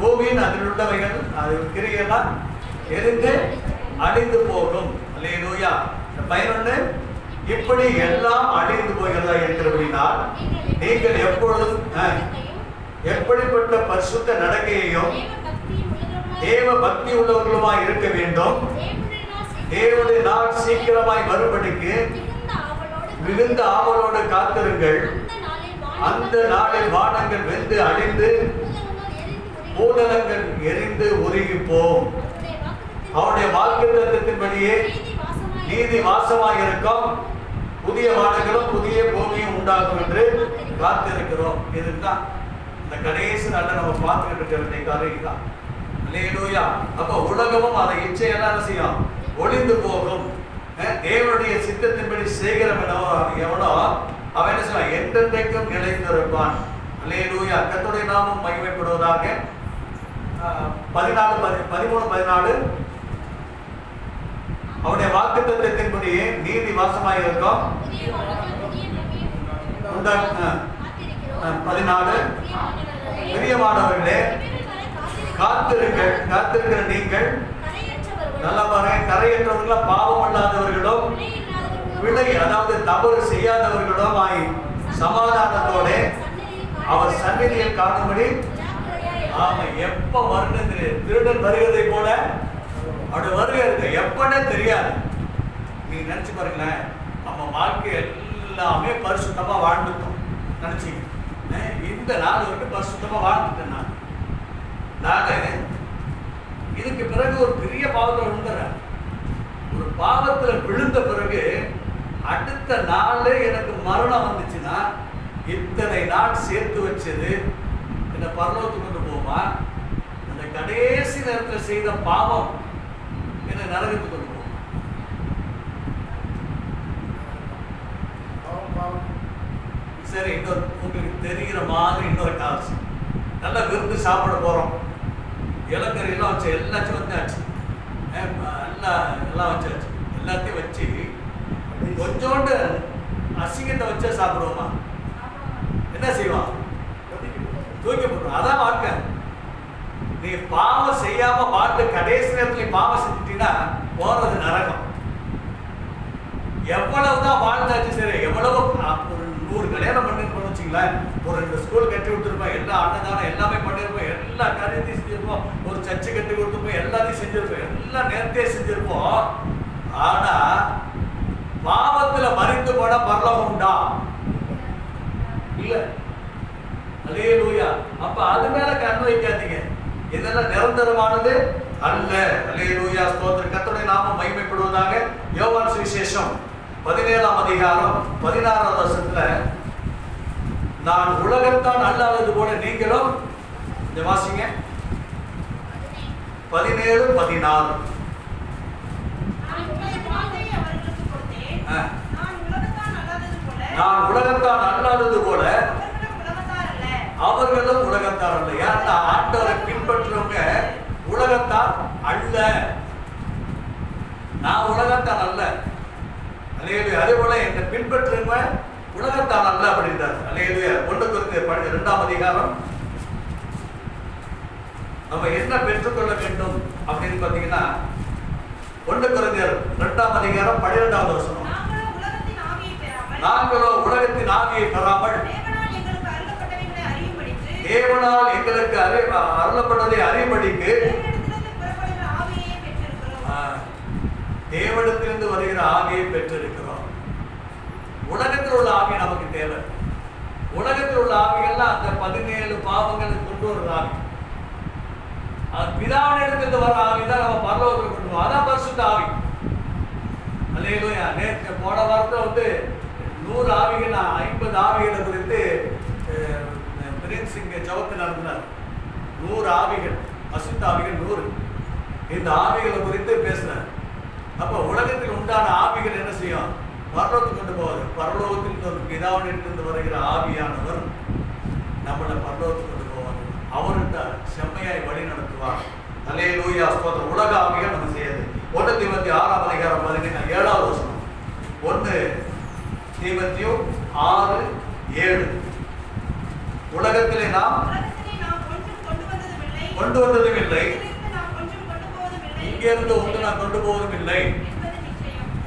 பூமியின் அதில் உள்ளவைகள் அது கிரியெல்லாம் எரிந்து அழிந்து போகும். அல்லேலூயா. 11 இப்படி எல்லாம் அழிந்து போகிறதா இருக்கிறபடினால் நீங்கள் எப்பொழுதும் எப்படிப்பட்ட பரிசுத்த நடக்கையையும் தேவ பக்தி உள்ளவர்களுமாய் இருக்க வேண்டும். தேவனுடைய நாள் சீக்கிரமாய் வரும்படிக்கு மிகுந்த ஆவலோடு காத்திருங்கள். அந்த நாளில் வானங்கள் வெந்து அழிந்து பூதலங்கள் எரிந்து உருகிப்போம். அவருடைய வாக்குத்தத்தத்தின்படியே நீதி வாசமாய் இருக்கும், புதிய வானங்களும் புதிய பூமியும் உண்டாகும் என்று காத்திருக்கிறோம். இதுதான் இந்த கடைசி நாள்ல நம்ம பார்த்துக்கிட்டு இருக்க வேண்டிய காரியம் தான். அல்லேலூயா. அப்ப உலகமும் அதை இச்சையெல்லாம் செய்யும், ஒளிந்து போகும். தேவனுடைய சித்தத்தின்படி செய்கிறவனோ எவனோ அவன் என்ன சொல்றான்? என்றென்றைக்கும் நிலைத்திருப்பான். அல்லேலூயா. கர்த்தருடைய நாமம் மகிமைப்படுவதாக. 13-14 அவருடைய வாக்குத்தத்தத்தின்படியே நீதி வாசமாயிருக்கும். 14 பிரியமானவர்களே, காத்திருக்கிற நீங்கள் நல்ல பாருங்க, கரையற்றவர்களா பாவம் அல்லாதவர்களும் விடை அதாவது தவறு செய்யாதவர்களும் ஆகி சமாதானத்தோட அவர் சந்நிதியில் காணும்படி. ஆமா, எப்ப வருகிறது? திருடன் வருகிறதை போல அவருடைய வருகிறது எப்பன்னே தெரியாது. நீங்க நினைச்சு பாருங்களேன், நம்ம வாழ்க்கை எல்லாமே பரிசுத்தமா வாழ்ந்துட்டோம் நினைச்சீங்க. இந்த நாள் வரைக்கும் பரிசுத்தமா வாழ்ந்துட்டேன் நானு. இதுக்கு பிறகு ஒரு பெரிய பாவத்தில் விழுந்துறேன். ஒரு பாவத்துல விழுந்த பிறகு அடுத்த நாள் எனக்கு மரணம் வந்துச்சுன்னா, இத்தனை நாள் சேர்த்து வச்சது என்ன பரலோகத்துக்கு கொண்டு போமா? அந்த கடைசி நேரத்தில் செய்த பாவம் என்ன நரகத்துக்கு கொண்டு போமா? சரி, இன்னொரு உங்களுக்கு தெரிகிற மாதிரி இன்னொரு காசு. நல்லா விருந்து சாப்பிட போறோம். இலக்கறி எல்லாம் வச்சு எல்லாச்சும் வந்தாச்சு, எல்லாம் வச்சாச்சு. எல்லாத்தையும் வச்சு கொஞ்சோண்டு அசிங்கத்தை வச்சா சாப்பிடுவோமா? என்ன செய்வான்? தூக்கி போடுறோம். அதான் வாழ்க்கை. நீ பாவம் செய்யாம வாழ்க்கை கடைசி நேரத்துல பாவம் செஞ்சுட்டீங்கன்னா போறது நரகம். எவ்வளவுதான் வாழ்ந்தாச்சு சரி, எவ்வளவு ஒரு 100 கல்யாணம் பண்ணிருப்போம் வச்சுங்களேன், ஒரு 2 ஸ்கூல் கட்டி கொடுத்துருப்போம், எல்லா அன்னதானம் எல்லாமே பண்ணிருப்போம், எல்லா காரியத்தையும் செஞ்சிருப்போம், ஒரு சர்ச்சு கட்டி கொடுத்துருப்போம், எல்லாத்தையும் செஞ்சிருப்போம், எல்லாம் நேர்த்தியா செஞ்சிருப்போம். ஆனா பாவத்துல மறித்து போனா பரலோகம் உண்டா? இல்ல. அல்லேலூயா. அப்ப அது மேல கண் வைக்காதீங்க. இதெல்லாம் நிரந்தரமானது அல்ல. அல்லேலூயா, ஸ்தோத்திரம். கர்த்தருடைய நாமம் மகிமைப்படுவதாக. யோவான் சுவிசேஷம் 17ஆம் அதிகாரம் 16ஆம் வசனத்துல, நான் உலகத்தான் அல்லாதது போல நீங்களும், இந்த வாசிங்க 17-14. நான் உலகத்தான் அல்லாதது போல அவர்களும் உலகத்தார் அல்ல. ஏன்னா ஆண்டவரை பின்பற்றுறவங்க உலகத்தார் அல்ல. நான் உலகத்தான் அல்ல. அல்லேலூயா. அதே போல என்னை பின்பற்றுறவங்க உலகத்தான் அல்ல அப்படின்றார். அல்லேலூயா. 1 கொரிந்தியர் 2ஆம் அதிகாரம் நம்ம என்ன பெற்றுக்கொள்ள வேண்டும் அப்படின்னு பாத்தீங்கன்னா, 1 கொரிந்தியர் 2ஆம் அதிகாரம் 12ஆவது வசனம். நாங்களோ உலகத்தின் ஆவியை பெறாமல் தேவனால் எங்களுக்கு அருளப்பட்டதை அறியும்படிக்கு தேவனிடத்திலிருந்து வருகிற ஆவியை பெற்றிருக்கிறோம். உலகத்தில் உள்ள ஆவி நமக்கு தேவை. உலகத்தில் உள்ள ஆவிகள்லாம் அந்த 17 பாவங்களை கொண்டு வர்ற ஆவி. அது பிதாவினிடத்திலிருந்து வர ஆவிதான் நம்ம பரலோகத்தில் கொண்டு வரோம். அதான் பரிசுத்த ஆவி. அல்லேலூயா. நேற்று போன வாரத்தில் 100 ஆவிகள் 50 ஆவிகளை குறித்து இங்க ஜபத்தில் நடத்தினார். 100 ஆவிகள், அசுத்த ஆவிகள் 100. இந்த ஆவிகளை குறித்து பேசினார். அப்ப உலகத்தில் உண்டான ஆவிகள் என்ன செய்யும்? பரலோகத்துக்கு கொண்டு போவார். பரலோகத்தில் பிதாவினிடத்திலிருந்து வருகிற ஆவியானவர் நம்மளை பரலோகத்துக்கு கொண்டு போவார். அவர்கிட்ட செம்மையாய் வழி நடத்துவார். அல்லேலூயா, ஸ்தோத்திரம். உலக ஆவிகள் நம்ம செய்யாது. 1 தீமோத்தேயு 6ஆம் அதிகாரம் 7ஆவது வசனம். 1 தீமோத்தேயு 6:7. உலகத்திலே நாம் கொண்டு வந்ததும் இல்லை, இங்கிருந்து ஒன்று நான் கொண்டு போவதும் இல்லை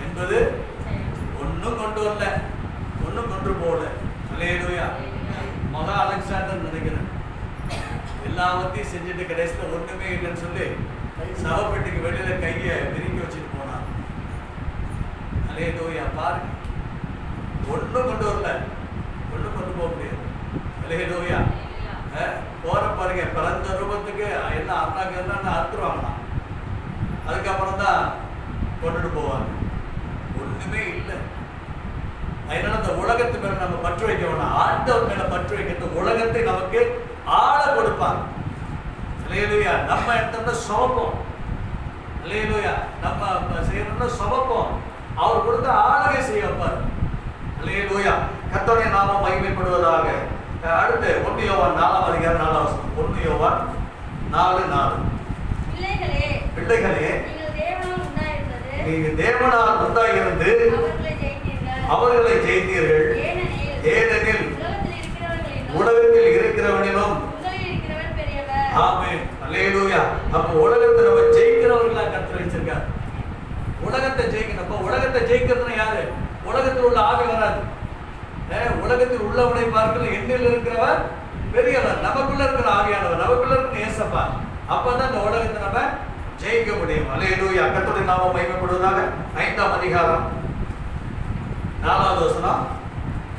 என்பது. ஒன்னும் கொண்டு வரல, ஒன்னும் கொண்டு போகல. அல்லேலூயா. மகா அலெக்சாண்டர் நினைக்கிறேன், எல்லாத்தையும் செஞ்சுட்டு கடைசியில் ஒண்ணுமே இல்லைன்னு சொல்லி சவப்பெட்டிக்கு வெளியில கையை விரிக்கி வச்சுட்டு போனான். அல்லேலூயா. பாருங்க, ஒன்னும் கொண்டு வரல, ஒன்னும் கொண்டு போக முடியாது. அல்லேலூயா. போற பாருங்க, பிறந்த ரூபத்துக்கு எல்லாம் அண்ணாக்கு என்னன்னு அறுத்துருவாங்களாம். அதுக்கப்புறம் தான் கொண்டுட்டு போவாங்க. ஒண்ணுமே இல்லை. அதனால அந்த உலகத்து மேல நம்ம பற்று வைக்க வேணாம். ஆண்டவர் மேல பற்று வைக்கிறது. உலகத்தை நமக்கு ஆள கொடுப்பாங்க. அல்லேலூயா. நம்ம எடுத்தோம்னா சுமப்போம். அல்லேலூயா. நம்ம செய்யணும்னா சுமப்போம். அவர் கொடுத்த ஆளுகை செய்ய வைப்பார். அல்லேலூயா. கர்த்தருடைய நாமம் மகிமைப்படுவதாக. அடுத்து 1 யோவான் 4 அதிகாரம் 4 வசனம். 1 யோவான் 4:4. பிள்ளைகளே, நீங்கள் தேவனால் உண்டாயிருந்து அவர்களை ஜெயித்தீர்கள். ஏனெனில் உலகத்தில் இருக்கிறவனிலும். ஆமென், அல்லேலூயா. அப்ப உலகத்தை நம்ம ஜெயிக்கிறவர்களா கர்த்தர் வச்சிருக்கார். உலகத்தை ஜெயிக்கணும். அப்ப உலகத்தை ஜெயிக்கிறதுனா யாரு? உலகத்தில் உள்ள ஆவி வராது. உலகத்தில் உள்ளவனை பார்க்கல என்னில் இருக்கிறவர் பெரியவர். நமக்குள்ள இருக்கிற ஆவியானவர், நமக்குள்ள இருக்கிற இயேசப்பா. அப்பதான் இந்த உலகத்தை நம்ம ஜெயிக்க முடியும். அல்லேலூயா. கர்த்தருடைய நாமம் மகிமைப்படுவதாக. 5ஆம் அதிகாரம் 4வது வசனம்.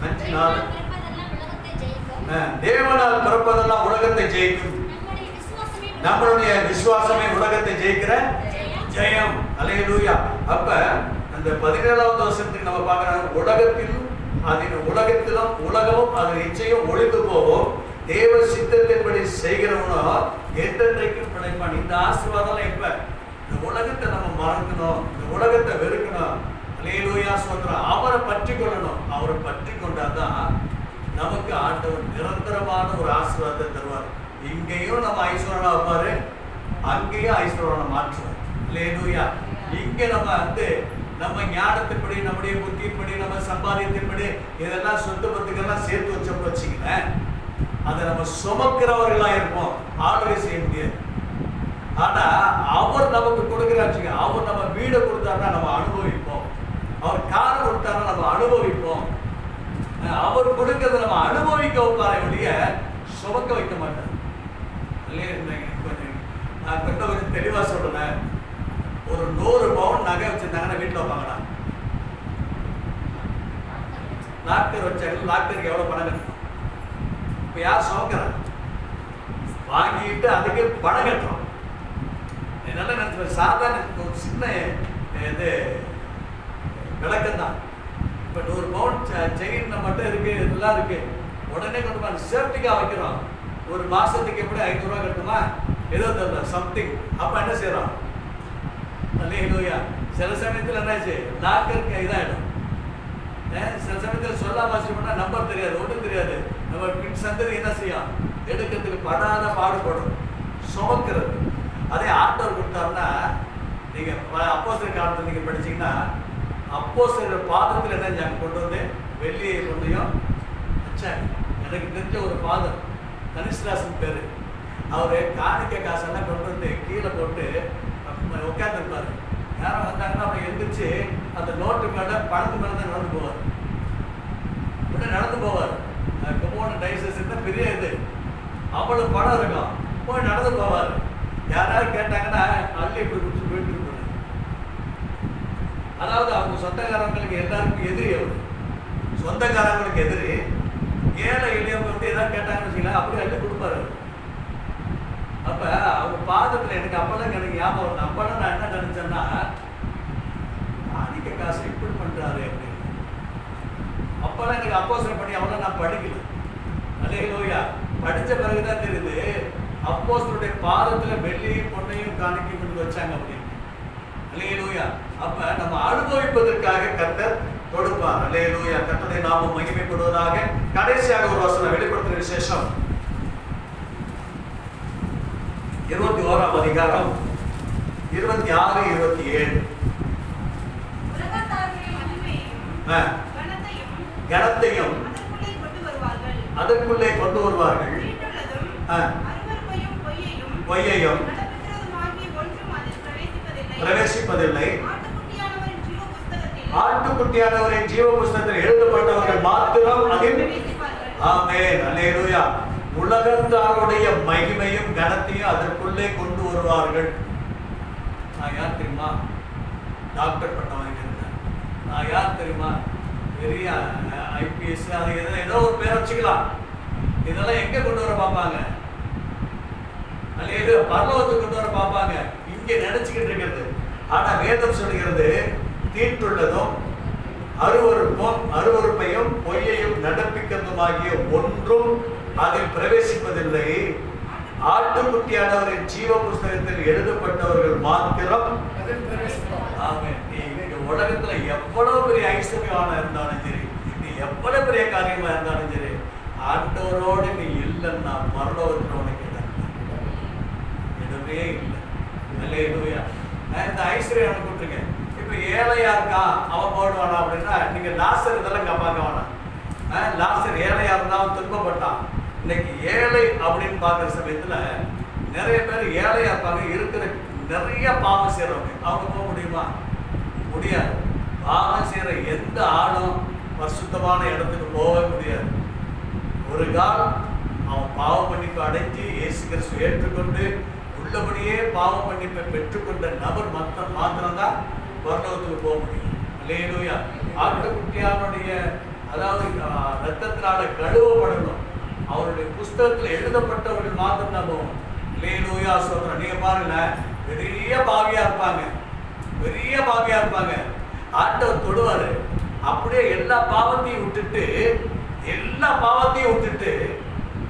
5:4. தேவனால் பிறப்பதெல்லாம் உலகத்தை ஜெயிக்கும். நம்மளுடைய விசுவாசமே உலகத்தை ஜெயிக்கிற ஜெயம். அல்லேலூயா. அப்ப அந்த 17வது வசனத்துக்கு நம்ம பார்க்கிறோம். உலகத்திலும் உலகமும் அதன் இச்சையும் ஒழிந்து போவோம். தேவ சித்தத்தின்படி செய்கிறவனோ என்றென்றைக்கும் பிழைப்பான். இந்த ஆசீர்வாதம் எப்ப? இந்த உலகத்தை நம்ம மறக்கணும், இந்த உலகத்தை வெறுக்கணும். அல்லேலூயா, ஸ்தோத்திரம். அவரை பற்றி கொள்ளணும். அவரை பற்றி கொண்டாதான் நமக்கு ஆண்டவர் நிரந்தரமான ஒரு ஆசீர்வாதத்தை தருவார். இங்கேயும் நம்ம ஐஸ்வரனா வைப்பாரு, அங்கேயும் ஐஸ்வரனை மாற்றுவார். அல்லேலூயா. இங்க நம்ம ஞானத்தின்படி, நம்முடைய புத்தியின்படி, நம்ம சம்பாதியத்தின்படி இதெல்லாம் சொத்து பத்துக்கெல்லாம் சேர்த்து வச்சோம்னு வச்சுக்கிறேன், அதை நம்ம சுமக்கிறவர்களா இருப்போம். ஆளுகை செய்ய முடியாது. ஆனா அவர் நமக்கு கொடுக்கிறாச்சுங்க. அவர் நம்ம வீடை கொடுத்தாருன்னா நம்ம அனுபவிப்போம். அவர் காரை கொடுத்தாருன்னா நம்ம அனுபவிப்போம். அவர் கொடுக்கறத நம்ம அனுபவிக்க வைப்பாரே ஒழிய சுமக்க வைக்க மாட்டார். நான் கொஞ்சம் தெளிவா சொல்றேன். ஒரு 100 பவுன் நகை வச்சிருந்தாங்கன்னா வீட்டில் வைப்பாங்கடா. லாக்கர் வச்சாங்க. லாக்கருக்கு எவ்வளவு பணம் கட்டணும்? இப்ப யார் சுமக்கிறாங்க? வாங்கிட்டு அதுக்கு பணம் கட்டுறோம். நல்லா நினைச்சு சாதாரண ஒரு சின்ன இது விளக்கம் தான். இப்ப 100 பவுன் செயின் மட்டும் இருக்கு, இதெல்லாம் இருக்கு. உடனே கொண்டு போய் சேஃப்டிக்காக வைக்கிறோம். ஒரு மாசத்துக்கு எப்படி 500 ரூபா கட்டுமா? ஏதோ தெரியல சம்திங். அப்ப என்ன செய்யறோம்? அல்லேலூயா. சில சமயத்தில் என்னாச்சு, லாக்கருக்கு இதாயிடும். சில சமயத்தில் சொல்லாம பண்ணா நம்பர் தெரியாது, ஒன்றும் தெரியாது. நம்ம பின் சந்ததி என்ன செய்யும்? எடுக்கிறதுக்கு படாத பாடுபடும், சுமக்கிறது. அதே ஆண்டவர் கொடுத்தாருன்னா, நீங்க அப்போஸ்தலர் காலத்தில் நீங்க படிச்சீங்கன்னா, அப்போஸ்தலர் பாதத்தில் என்ன செஞ்சாங்க? கொண்டு வந்து வெள்ளியை கொண்டையும் வச்சாங்க. எனக்கு தெரிஞ்ச ஒரு ஃபாதர், தனிஷ்ராசன் பேரு, அவரு காணிக்க காசெல்லாம் கொண்டு வந்து கீழே போட்டு உட்காந்துருப்பாரு. யாரும் வந்தாங்கன்னா அப்படி எழுந்திரிச்சு அந்த நோட்டு மேல பணத்து மேல தான் நடந்து போவார். உடனே நடந்து போவார். கும்போணம் டைசஸ் இருந்தால் பெரிய இது, அவ்வளவு பணம் இருக்கும். போய் நடந்து போவார். யாராவது கேட்டாங்கன்னா அள்ளி இப்படி குடிச்சு போயிட்டு இருப்பாரு. அதாவது அவங்க சொந்தக்காரங்களுக்கு எல்லாருக்கும் எதிரி. அவர் சொந்தக்காரங்களுக்கு எதிரி. ஏழை எளியவங்க வந்து எதாவது கேட்டாங்கன்னு வச்சுக்கலாம், அப்படி அள்ளி கொடுப்பாரு. அப்ப அவங்க பாதத்துல எனக்கு அப்பெல்லாம் எனக்கு ஞாபகம். அப்பெல்லாம் நான் என்ன நினைச்சேன்னா, காணிக்க காசு இப்படி பண்றாரு அப்படின்னு. அப்பெல்லாம் எனக்கு அப்போஸ்தலர் பண்ணி அவ்வளோ நான் படிக்கல. அல்லேலூயா. படிச்ச பிறகுதான் தெரியுது, அப்போஸ்தலருடைய பாதத்துல வெள்ளியும் பொன்னையும் காணிக்கை கொண்டு வச்சாங்க அப்படின்னு. அல்லேலூயா. அப்ப நம்ம அனுபவிப்பதற்காக கர்த்தர் கொடுப்பார். அல்லேலூயா. கர்த்தருடைய நாமம் மகிமைப்படுவதாக. கடைசியாக ஒரு வசனம், வெளிப்படுத்துற விசேஷம் 21ஆம் அதிகாரம் 26, 27. கணத்தையும் அதற்குள்ளே கொண்டு வருவார்கள். பொய்யையும் பிரவேசிப்பதில்லை. ஆட்டுக்குட்டியானவரின் ஜீவ புஸ்தகத்தில் எழுதப்பட்டவர்கள் மாத்திரம் அதில். ஆமென், அல்லேலூயா. உலகத்தாருடைய மகிமையும் கனத்தையும் அதற்குள்ளே கொண்டு வருவார்கள். நான் யார் தெரியுமா? டாக்டர் பட்டம் வாங்கியிருந்தேன். நான் யார் தெரியுமா? பெரிய IPS, அது ஏதோ ஒரு பேர் வச்சுக்கலாம். இதெல்லாம் எங்க கொண்டு வர பார்ப்பாங்க? அல்லது பரலோகத்துக்கு கொண்டு வர பார்ப்பாங்க. இங்கே நினைச்சுக்கிட்டு இருக்கிறது. ஆனா வேதம் சொல்கிறது, தீட்டுள்ளதும் அருவருப்பையும் பொய்யையும் நடப்பிக்கிறதுமாகிய ஒன்றும் அதில் பிரவேசிப்பதில்லை. ஆட்டுக்குட்டியானவரின் ஜீவ புஸ்தகத்தில் எழுதப்பட்டவர்கள் மாத்திரம். உலகத்துல எவ்வளவு பெரிய ஐஸ்வர்யமான இருந்தாலும் சரி, நீ எவ்வளவு பெரிய காரியமா இருந்தாலும் சரி, ஆண்டவரோடு நீ இல்லைன்னா பரலோகத்தில் உனக்கு இடமே இல்லை. அல்லேலூயா. இந்த ஐஸ்வர்யம் கூப்பிட்டுருக்கேன். இப்போ ஏழையா இருக்கான், அவன் போடுவானா அப்படின்னா நீங்க லாசர் இதெல்லாம் பார்க்க வேணாம். லாசர் ஏழையா இருந்தா அவன் துன்பப்பட்டான். இன்னைக்கு ஏழை அப்படின்னு பார்க்குற சமயத்துல நிறைய பேர் ஏழையா இருப்பாங்க, இருக்கிற நிறைய பாவம் செய்யறவங்க. அவங்க போக முடியுமா? முடியாது. பாவம் செய்யற எந்த ஆளும் பரிசுத்தமான இடத்துக்கு போக முடியாது. ஒரு காலம் அவன் பாவ மன்னிப்பு அடைஞ்சு இயேசு கிறிஸ்து ஏற்றுக்கொண்டு உள்ளபடியே பாவ மன்னிப்பை பெற்றுக்கொண்ட நபர் மாத்திரம்தான் பரலோகத்துக்கு போக முடியும். அல்லேலூயா. ஆட்டுக்குட்டியானுடைய அதாவது ரத்தத்தினால கழுவப்படணும். அவருடைய புஸ்தகத்தில் எழுதப்பட்டவர்கள் மாத்திரம் தான் போகும். அல்லேலூயா சொல்றேன். நீங்க பாருங்க, பெரிய பாவியா இருப்பாங்க, பெரிய பாவியா இருப்பாங்க. ஆண்டவர் தொடுவாரு, அப்படியே எல்லா பாவத்தையும் விட்டுட்டு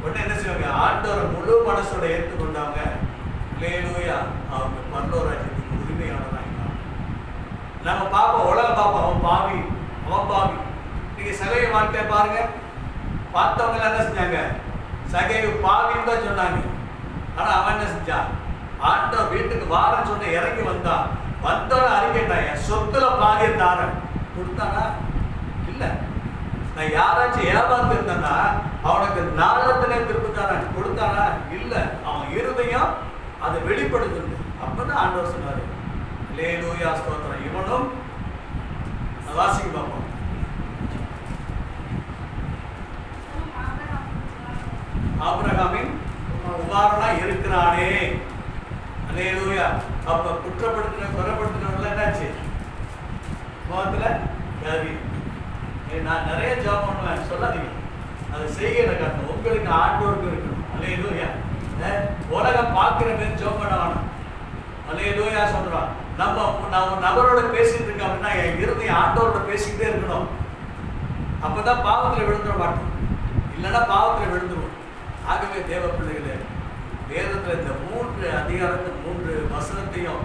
உடனே என்ன செய்வாங்க? ஆண்டவரை முழு மனசோட ஏற்றுக்கொண்டாங்க. அல்லேலூயா. அவங்க பரலோகராஜ்யத்துக்கு உரிமையானவராங்க. நம்ம பார்ப்போம், உலகம் பார்ப்போம், அவன் பாவி. நீங்க சகையை வாழ்க்கைய பாருங்க, பார்த்தவங்க என்ன செஞ்சாங்க? சகையை பாவின்னு தான் சொன்னாங்க. ஆனா அவன் என்ன செஞ்சான்? ஆண்டவர் வீட்டுக்கு வாரன்னு சொன்ன இறங்கி வந்தோட அறிக்கைட்டான், என் சொத்துல பாதிய தாரன். கொடுத்தானா? இல்ல. நான் யாராச்சும் ஏமாந்து இருந்தேன்னா அவனுக்கு நாளத்திலே திருப்பி தாரன். கொடுத்தானா? இல்ல. அவன் இருதயம் அதை வெளிப்படுது. அப்பதான் ஆண்டவர் சொன்னாரு, அல்லேலூயா ஸ்தோத்திரம். இவனும் வாசிக்க பார்ப்போம். ஆபிரகாமின் குமாரனா இருக்கிறானே. அல்லேலூயா. அப்ப குற்றப்படுத்தினவர்கள் என்னாச்சு? முகத்துல கவி. நான் நிறைய ஜெபம் பண்ணுவேன், சொல்லாதீங்க. அதை செய்ய காட்டணும். உங்களுக்கு ஆண்டோருக்கு இருக்கணும். அல்லேலூயா. உலகம் பார்க்கிற பேர் ஜெபம் பண்ண வேணும். அல்லேலூயா சொல்றான். நான் ஒரு நபரோட பேசிட்டு இருக்கேன் அப்படின்னா என் இருதயம் ஆண்டவரோட பேசிக்கிட்டே இருக்கணும். அப்பதான் பாவத்துல விழுந்துட மாட்டோம், இல்லைன்னா பாவத்துல விழுந்துடும். ஆகவே தேவ பிள்ளைகளே, வேதத்துல இந்த 3 அதிகாரத்தை 3 வசனத்தையும்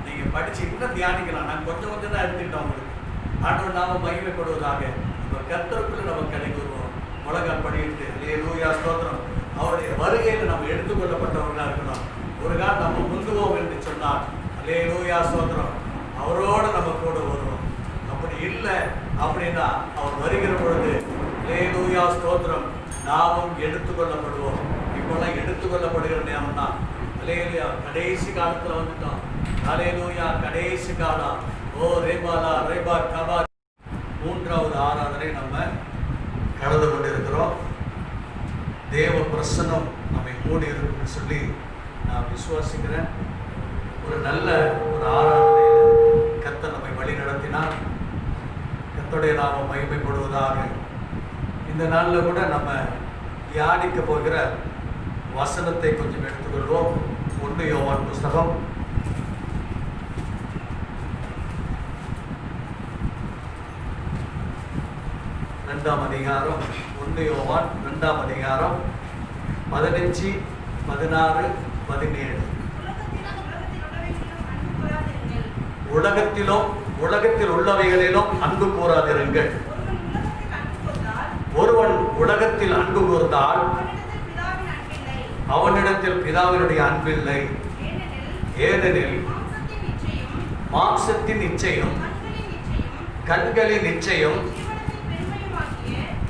நீங்க படிச்சு இன்னும் தியானிக்கலாம். நான் கொஞ்சம் தான் எடுத்துக்கிட்டேன் உங்களுக்கு. ஆண்டவர் நாம மகிமைப்படுவதாக. நம்ம கர்த்தருக்குள்ள நம்ம கிடைக்கு வருவோம். உலகம் படிட்டு அல்லேலூயா ஸ்தோத்திரம். அவருடைய வருகையில நம்ம எடுத்துக்கொள்ளப்பட்டவர்களா இருக்கணும். ஒரு காலம் நம்ம முந்துவோம் என்று சொன்னார். அல்லேலூயா ஸ்தோத்திரம். அவரோட நம்ம கூட வருவோம். அப்படி இல்லை அப்படின்னா அவர் வருகிற பொழுது அல்லேலூயா ஸ்தோத்திரம் நாமும் எடுத்துக்கொள்ளப்படுவோம். இப்பெல்லாம் எடுத்துக்கொள்ளப்படுகிற நேரம் தான். அல்லேலூயா. கடைசி காலத்துல வந்துட்டோம். அல்லேலூயா. கடைசி காலம். ஓ ரேபாலா ரேபா கபா. 3வது ஆராதனை நம்ம கடந்து கொண்டிருக்கிறோம். தேவ பிரசன்னம் நம்மை கூடி இருக்குன்னு சொல்லி நான் விசுவாசிக்கிறேன். ஒரு நல்ல ஒரு ஆராதனையில் கர்த்தர் நம்மை வழி நடத்தினார். கர்த்தருடைய நாம மகிமைப்படுவதாக. இந்த நாளில் கூட நம்ம தியானிக்க போகிற வசனத்தை கொஞ்சம் எடுத்துக்கொள்வோம். 1 யோவான் புஸ்தகம் 2ஆம் அதிகாரம். 1 யோவான் 2ஆம் அதிகாரம் 15, 16, 17. உலகத்தில் உள்ளவைகளிலும் அன்பு கூறாதிருங்கள். ஒருவன் உலகத்தில் அன்பு கூர்ந்தால் அவனிடத்தில் பிதாவினுடைய அன்பில்லை. ஏனெனில் மாம்சத்தின் இச்சையும் கண்களின் இச்சையும்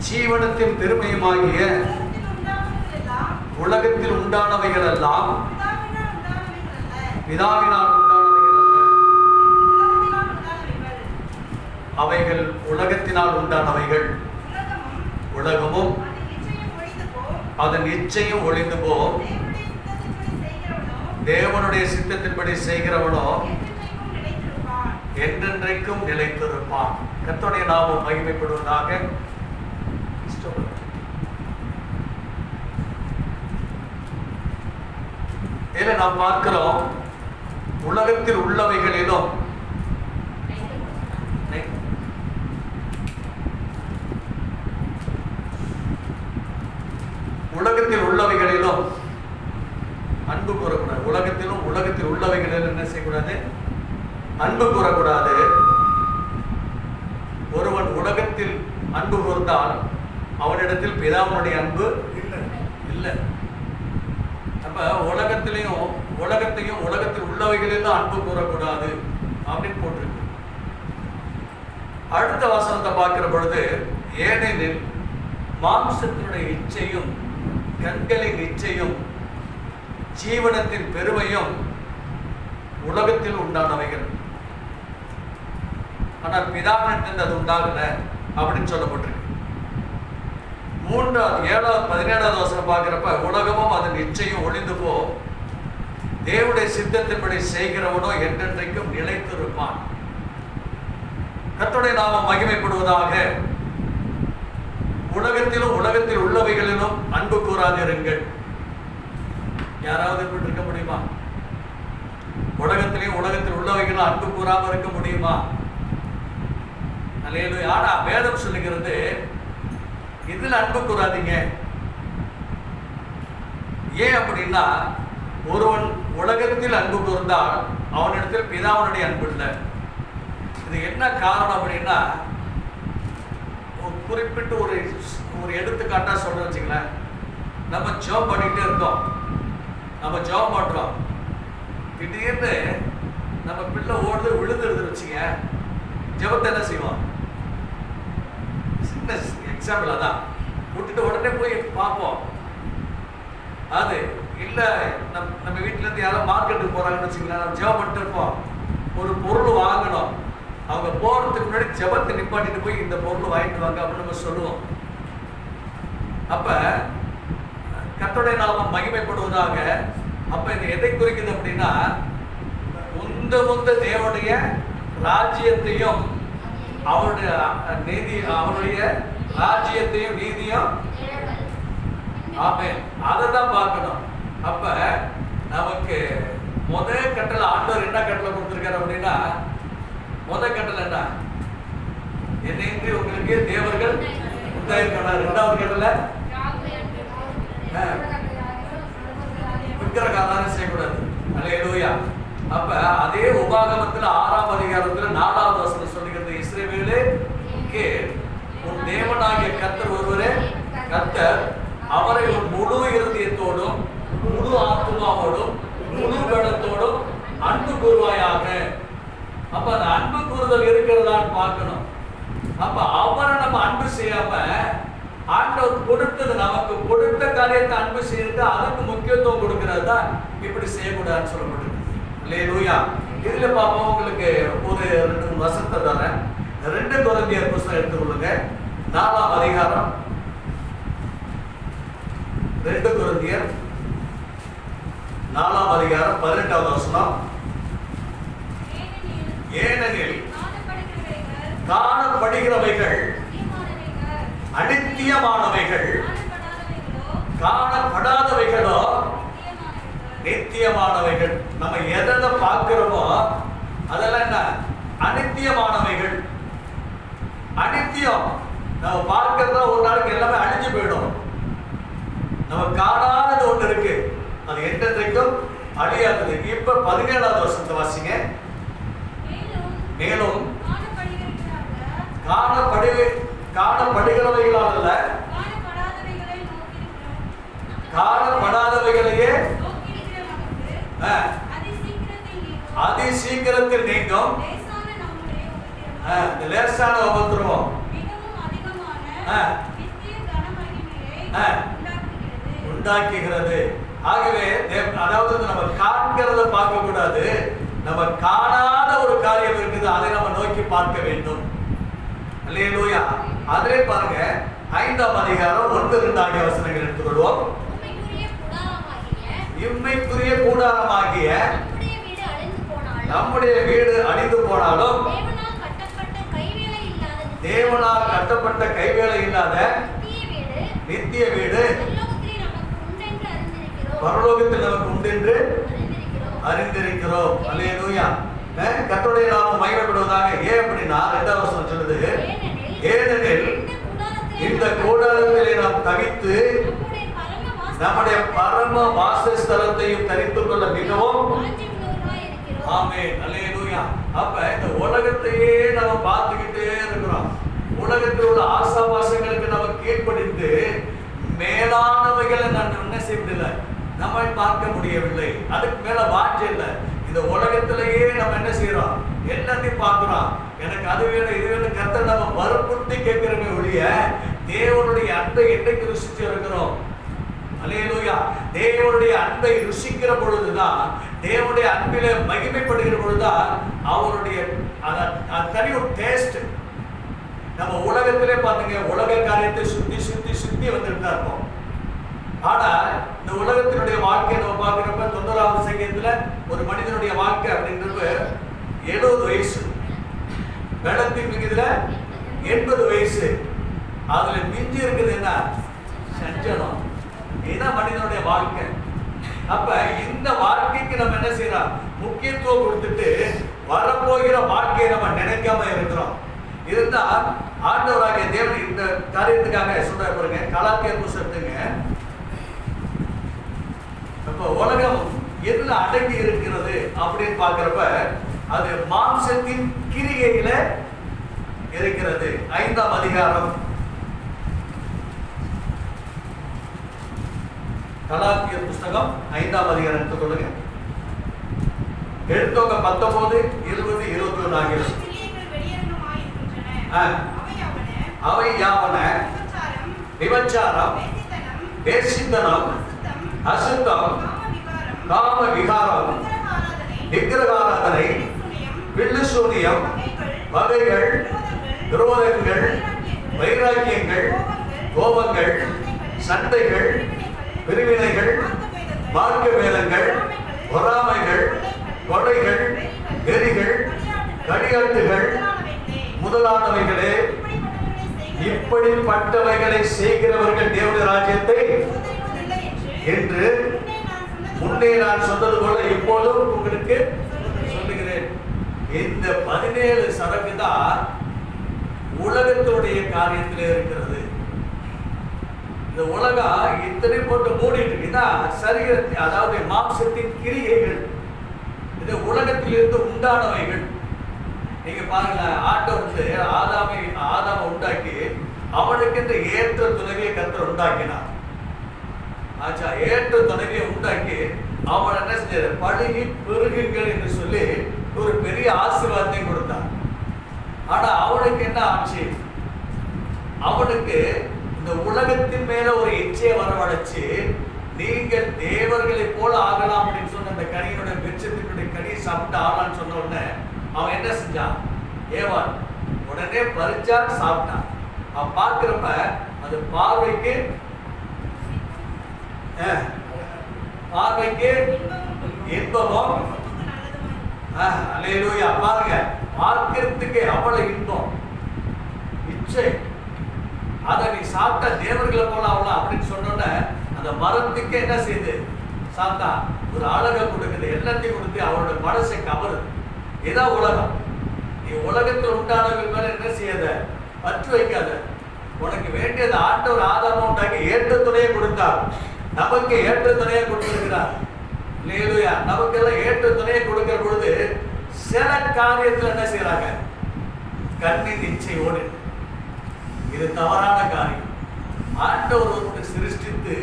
ஜீவனத்தின் பெருமையுமாகிய உலகத்தில் உண்டானவைகள் எல்லாம் பிதாவினால் உண்டானவைகள் அல்ல. அவைகள் உலகத்தினால் உண்டானவைகள். உலகமும் அதன் இச்சையும் ஒழிந்து போம். தேவனுடைய சித்தத்தின்படி செய்கிறவனோ என்றென்றைக்கும் நிலைத்திருப்பான். கர்த்தருடைய நாமம் மகிமைப்படுவதாக. இதில் நாம் பார்க்கிறோம், உலகத்தில் உள்ளவைகளிலும் அன்பு கூறக்கூடாது. உலகத்தில் உள்ளவைகளிலும் என்ன செய்யக்கூடாது? அன்பு கூறக்கூடாது. ஒருவன் உலகத்தில் அன்பு கூர்ந்தால் கூர்ந்தால் அவனிடத்தில் பிதாவுடைய அன்பு இல்லை. அப்ப உலகத்திலையும் உலகத்தில் உள்ளவைகளிலும் அன்பு கூறக்கூடாது அப்படின்னு போட்டிருக்கு. அடுத்த வசனத்தை பார்க்கிற பொழுது, ஏனெனில் மாம்சத்தினுடைய இச்சையும் கண்களின் இச்சையும் ஜீவனத்தின் பெருமையும் உலகத்தில் உண்டானவைகள், ஆனால் பிதாவினிடத்தில் அது உண்டாகல அப்படின்னு சொல்லப்பட்டிருக்கு. 17வது வசனம் பார்க்கிறப்ப, உலகமும் அதன் இச்சையும் ஒளிந்து போ, தேவனுடைய சித்தத்தின்படி செய்கிறவனோ என்றென்றைக்கும் நிலைத்திருப்பான். கர்த்தருடைய நாமம் மகிமைப்படுவதாக. உலகத்தில் உள்ளவைகளிலும் அன்பு கூறாதிருங்கள். யாராவது இப்படி இருக்க முடியுமா? உலகத்தில் உள்ளவைகளும் அன்பு கூறாம இருக்க முடியுமா? அல்லேலூயா. ஆனா வேதம் சொல்லுகிறது, இதுல அன்பு கூறாதீங்க. ஏன் அப்படின்னா, ஒருவன் உலகத்தில் அன்பு கூர்ந்தால் அவனிடத்தில் பிதாவுடைய அன்பு இல்லை. இது என்ன காரணம் அப்படின்னா, குறிப்பிட்டு ஒரு எடுத்துக்காட்டா சொல்ற வச்சுங்களேன். நம்ம ஜெபம் பண்ணிக்கிட்டே இருக்கோம், நம்ம ஜெபம் பண்றோம், திடீர்னு நம்ம பிள்ளை ஓடுது விழுந்துடுது வச்சுங்க, ஜெபத்தை என்ன செய்வோம்? சின்ன எக்ஸாம்பிள் அதான், விட்டுட்டு உடனே போய் பார்ப்போம். அது இல்லை, நம்ம வீட்டுல இருந்து யாராவது மார்க்கெட்டுக்கு போறாங்கன்னு வச்சுங்களேன், நம்ம ஜெபம் பண்ணிட்டு இருப்போம். ஒரு பொருள் வாங்கணும், அவங்க போறதுக்கு முன்னாடி ஜெபத்தை நிப்பாட்டிட்டு போய் இந்த பொருள் வாங்கிட்டு வாங்க அப்படின்னு நம்ம சொல்லுவோம். அப்ப கர்த்தருடைய நாமம் மகிமைப்படுவதாக. அப்ப இது எதை குறிக்குது அப்படின்னா, முந்த தேவனுடைய ராஜ்யத்தையும் அவருடைய நீதி, அவருடைய ராஜ்யத்தையும் நீதியும், ஆமென், அதை தான் பார்க்கணும். அப்ப நமக்கு முதல் கட்டளை ஆண்டவர் என்ன கட்டளை கொடுத்திருக்காரு அப்படின்னா, முதல் கட்டளை என்ன? என்னையின்றி உங்களுக்கு தேவர்கள் உண்டாயிருக்கணும். இரண்டாவது கட்டளை விக்கிரகாராதனை செய்யக்கூடாது. அல்லேலூயா. அப்ப அதே உபாகமத்துல 6ஆம் அதிகாரத்துல 4வது வசனம் சொல்லுகிறது, இஸ்ரவேலே கேள், உன் தேவனாகிய கர்த்தர் ஒருவரே கர்த்தர், அவரை உன் முழு இருதயத்தோடும் முழு ஆத்துமாவோடும் முழு பலத்தோடும் அன்பு கூறுவாயாக. அப்ப அந்த அன்பு கூறுதல் இருக்கிறதான்னு பார்க்கணும். அப்ப அவரை நம்ம அன்பு செய்யாம, ஆண்டவர் கொடுத்தது, நமக்கு கொடுத்த காரியத்தை அன்பு செய்யறது, அதுக்கு முக்கியத்துவம் கொடுக்கிறது தான் இப்படி செய்யக்கூடாதுன்னு சொல்லப்படுது. அல்லேலூயா. இதுல பாப்போம், உங்களுக்கு ஒரு 2 வசனத்தை தரேன். 2 கொரிந்தியர் புத்தகம் எடுத்துக்கொள்ளுங்க, 4ஆம் அதிகாரம். 2 கொரிந்தியர் 4ஆம் அதிகாரம் 18வது வசனம். ஏனெனில் காணப்படுகிறவைகள் அநித்தியமானவைகள், காணப்படாதவைகளோ நித்தியமானவைகள். நம்ம எதை பார்க்கிறோமோ அதெல்லாம் என்ன? அநித்தியமானவைகள். அநித்தியம். நம்ம பார்க்கிறதா ஒரு நாளைக்கு எல்லாமே அழிஞ்சு போயிடும். நம்ம காணாதது ஒன்று இருக்கு, அது என்றைக்கும் அழியாதது. இப்ப 17வது வசனத்தை வாசிங்க. மேலும் காணப்படுகிறவைகளால் அல்ல, காணப்படாதவைகளையே அதி சீக்கிரத்தில் நீங்கும் லேசான உபத்திரவம் உண்டாக்குகிறது. ஆகவே அதாவது நம்ம காண்கிறத பார்க்க கூடாது, நம்ம காணாத ஒரு காரியம் இருக்குது, அதை நம்ம நோக்கி பார்க்க வேண்டும். அல்லேலூயா. அதிலே பாருங்க, 5ஆம் அதிகாரம் 1-2 ஆகிய வசனங்கள் எடுத்துக்கொள்வோம். இம்மைக்குரிய கூடாரமாகிய நம்முடைய வீடு அழிந்து போனாலும் தேவனால் கட்டப்பட்ட கைவேலை இல்லாத நித்திய வீடு பரலோகத்தில் நமக்கு உண்டு என்று அறிந்திருக்கிறோம். அல்லேலூயா. கர்த்தருடைய நாமம் மகிமைப்படுவதாக. ஏன் அப்படின்னா 2வது வசனம் சொல்லுது, ஏனெனில் இந்த கூடாரத்திலே நாம் தவித்து நம்முடைய பரம வாசஸ்தலத்தையும் தரித்துக் கொள்ள மிகவும், ஆமென், அல்லேலூயா. அப்ப இந்த உலகத்தையே நம்ம பார்த்துக்கிட்டே இருக்கிறோம். உலகத்தில் உள்ள ஆசாபாசங்களுக்கு பார்க்க முடியவில்லை, அதுக்கு மேல வாஞ்சை இல்லை. இந்த உலகத்திலேயே நம்ம என்ன செய்யறோம், எல்லாத்தையும் பார்க்கிறோம். எனக்கு அது வேணும் இது வேணும் கர்த்தர் நம்ம வற்புறுத்தி கேட்கிறோமே ஒழிய தேவனுடைய அன்பை என்னைக்கு ருசிச்சு இருக்கிறோம்? அல்லேலூயா. தேவனுடைய அன்பை ருசிக்கிற பொழுதுதான், தேவனுடைய அன்பிலே மகிமைப்படுகிற பொழுதுதான் அவருடைய தனி ஒரு டேஸ்ட். நம்ம உலகத்திலே பாத்தீங்க, உலக காரியத்தை சுத்தி சுத்தி சுத்தி வந்துட்டு தான் இருப்போம். ஆனா இந்த உலகத்தினுடைய வாழ்க்கையை நம்ம பார்க்கிறப்ப 90வது சங்கீதத்துல ஒரு மனிதனுடைய வாழ்க்கை அப்படின்றது 70 வயசு, வெள்ளத்தின் மிகுதில 80 வயசு. அதுல மிஞ்சி இருக்குது என்ன? சஞ்சலம். இதுதான் மனிதனுடைய வாழ்க்கை. அப்ப இந்த வாழ்க்கைக்கு நம்ம என்ன செய்யறோம்? முக்கியத்துவம் கொடுத்துட்டு வரப்போகிற வாழ்க்கையை நம்ம நினைக்காம இருக்கிறோம். இதுதான் ஆண்டவராகிய தேவன் இந்த காரியத்துக்காக சொல்ற பாருங்க. கலாத்தியர் புத்தகத்துங்க, அப்ப உலகம் எதுல அடங்கி இருக்கிறது அப்படின்னு பாக்குறப்ப அது மாம்சத்தின் கிரியையில இருக்கிறது. 5ஆம் அதிகாரம், கலாத்தியர் புஸ்தகம் 5ஆம் அதிகாரம் எடுத்துக்கொள்ளுங்க. எடுத்தவங்க 19, 20, 21 ஆகியோர். அவை யாவன? விபச்சாரம், வேசித்தனம், அசுத்தம், காம விகாரம், விக்கிரகாராதனை, வில்லுசூனியம், வகைகள், விரோதங்கள், வைராக்கியங்கள், கோபங்கள், சண்டைகள், பிரிவினைகள், மார்க்க வேதங்கள், பொறாமைகள், கொலைகள், வெறிகள், கடியாட்டுகள் முதலானவைகளே, இப்படிப்பட்டவைகளை செய்கிறவர்கள் தேவனுடைய ராஜ்யத்தை என்று முன்னே நான் சொன்னது போல இப்போதும் உங்களுக்கு சொல்லுகிறேன். இந்த 17 சரக்கு தான் உலகத்தினுடைய காரியத்திலே இருக்கிறது. இந்த உலகம் இத்தனை போட்டு மூடிட்டு இருக்குன்னா சரீரத்தை, அதாவது மாம்சத்தின் கிரியைகள், இந்த உலகத்திலிருந்து உண்டானவைகள். நீங்க பாருங்க, ஆண்டவர் வந்து ஆதாமை உண்டாக்கி அவனுக்கு இந்த ஏற்ற துணைவியை கர்த்தர் உண்டாக்கினார். ஆச்சா, ஏற்ற துணைவியை உண்டாக்கி அவன் என்ன செஞ்சாரு? பழுகி பெருகுங்கள் என்று சொல்லி ஒரு பெரிய ஆசீர்வாதத்தை கொடுத்தான். ஆனா அவனுக்கு என்ன ஆச்சு? அவனுக்கு இந்த உலகத்தின் மேல ஒரு இச்சையை வரவழைச்சு, நீங்கள் தேவர்களை போல ஆகலாம் அப்படின்னு சொன்ன அந்த கனியினுடைய விருட்சத்தினுடைய கனியை சாப்பிட்டு ஆகலான்னு சொன்ன உடனே அவன் என்ன செஞ்சான்? ஏவான் உடனே பறிச்சான், சாப்பிட்டான். அவன் பார்க்கிறப்ப அது பார்வைக்கு இன்பமும், அல்லேலூயா, பாருங்க, பார்க்கிறதுக்கு அவ்வளவு இன்பம், இச்சை. அதை நீ சாப்பிட்டா தேவர்களை போல ஆகலாம் அப்படின்னு சொன்னோன்னே அந்த மரத்துக்கு என்ன செய்யுது? சாப்பிட்டா ஒரு அழகை கொடுக்குது, எல்லாத்தையும் கொடுத்து அவரோட மனசை கவருது. இதான் உலகம். நீ உலகத்தில் உண்டானவர்கள் மேல என்ன செய்யாத? பற்று வைக்காத. உனக்கு வேண்டியது ஆண்டவர் ஆதாம உண்டாக்கி ஏற்ற துணையை கொடுத்தார். நமக்கு ஏற்ற துணையை கொடுத்திருக்கிறார். அல்லேலூயா. நமக்கெல்லாம் ஏற்ற துணையை கொடுக்கிற பொழுது சில காரியத்தில் என்ன செய்யறாங்க? கண்ணின் இச்சை ஓடு. இது தவறான காரியம். ஆண்டவர் ஒருவரை சிருஷ்டித்து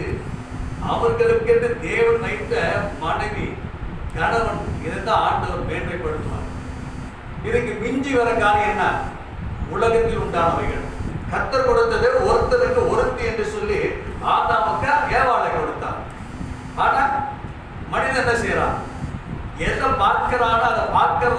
அவர்களுக்கென்று தேவன் வைத்த மனைவி, கணவன், இதைத்தான் ஆண்டவர் மேன்மைப்படுத்துவார். இதுக்கு மிஞ்சி வர காரியம் என்ன? உலகத்தில் உண்டானவைகள். கர்த்தர் கொடுத்தது ஒருத்தருக்கு ஒருத்தி என்று சொல்லி ஆதாமுக்கு ஏவாளை கொடுத்தார். ஆனா மனிதன் என்ன செய்யறான்? எதை பார்க்கிறானோ அதை பார்க்கிற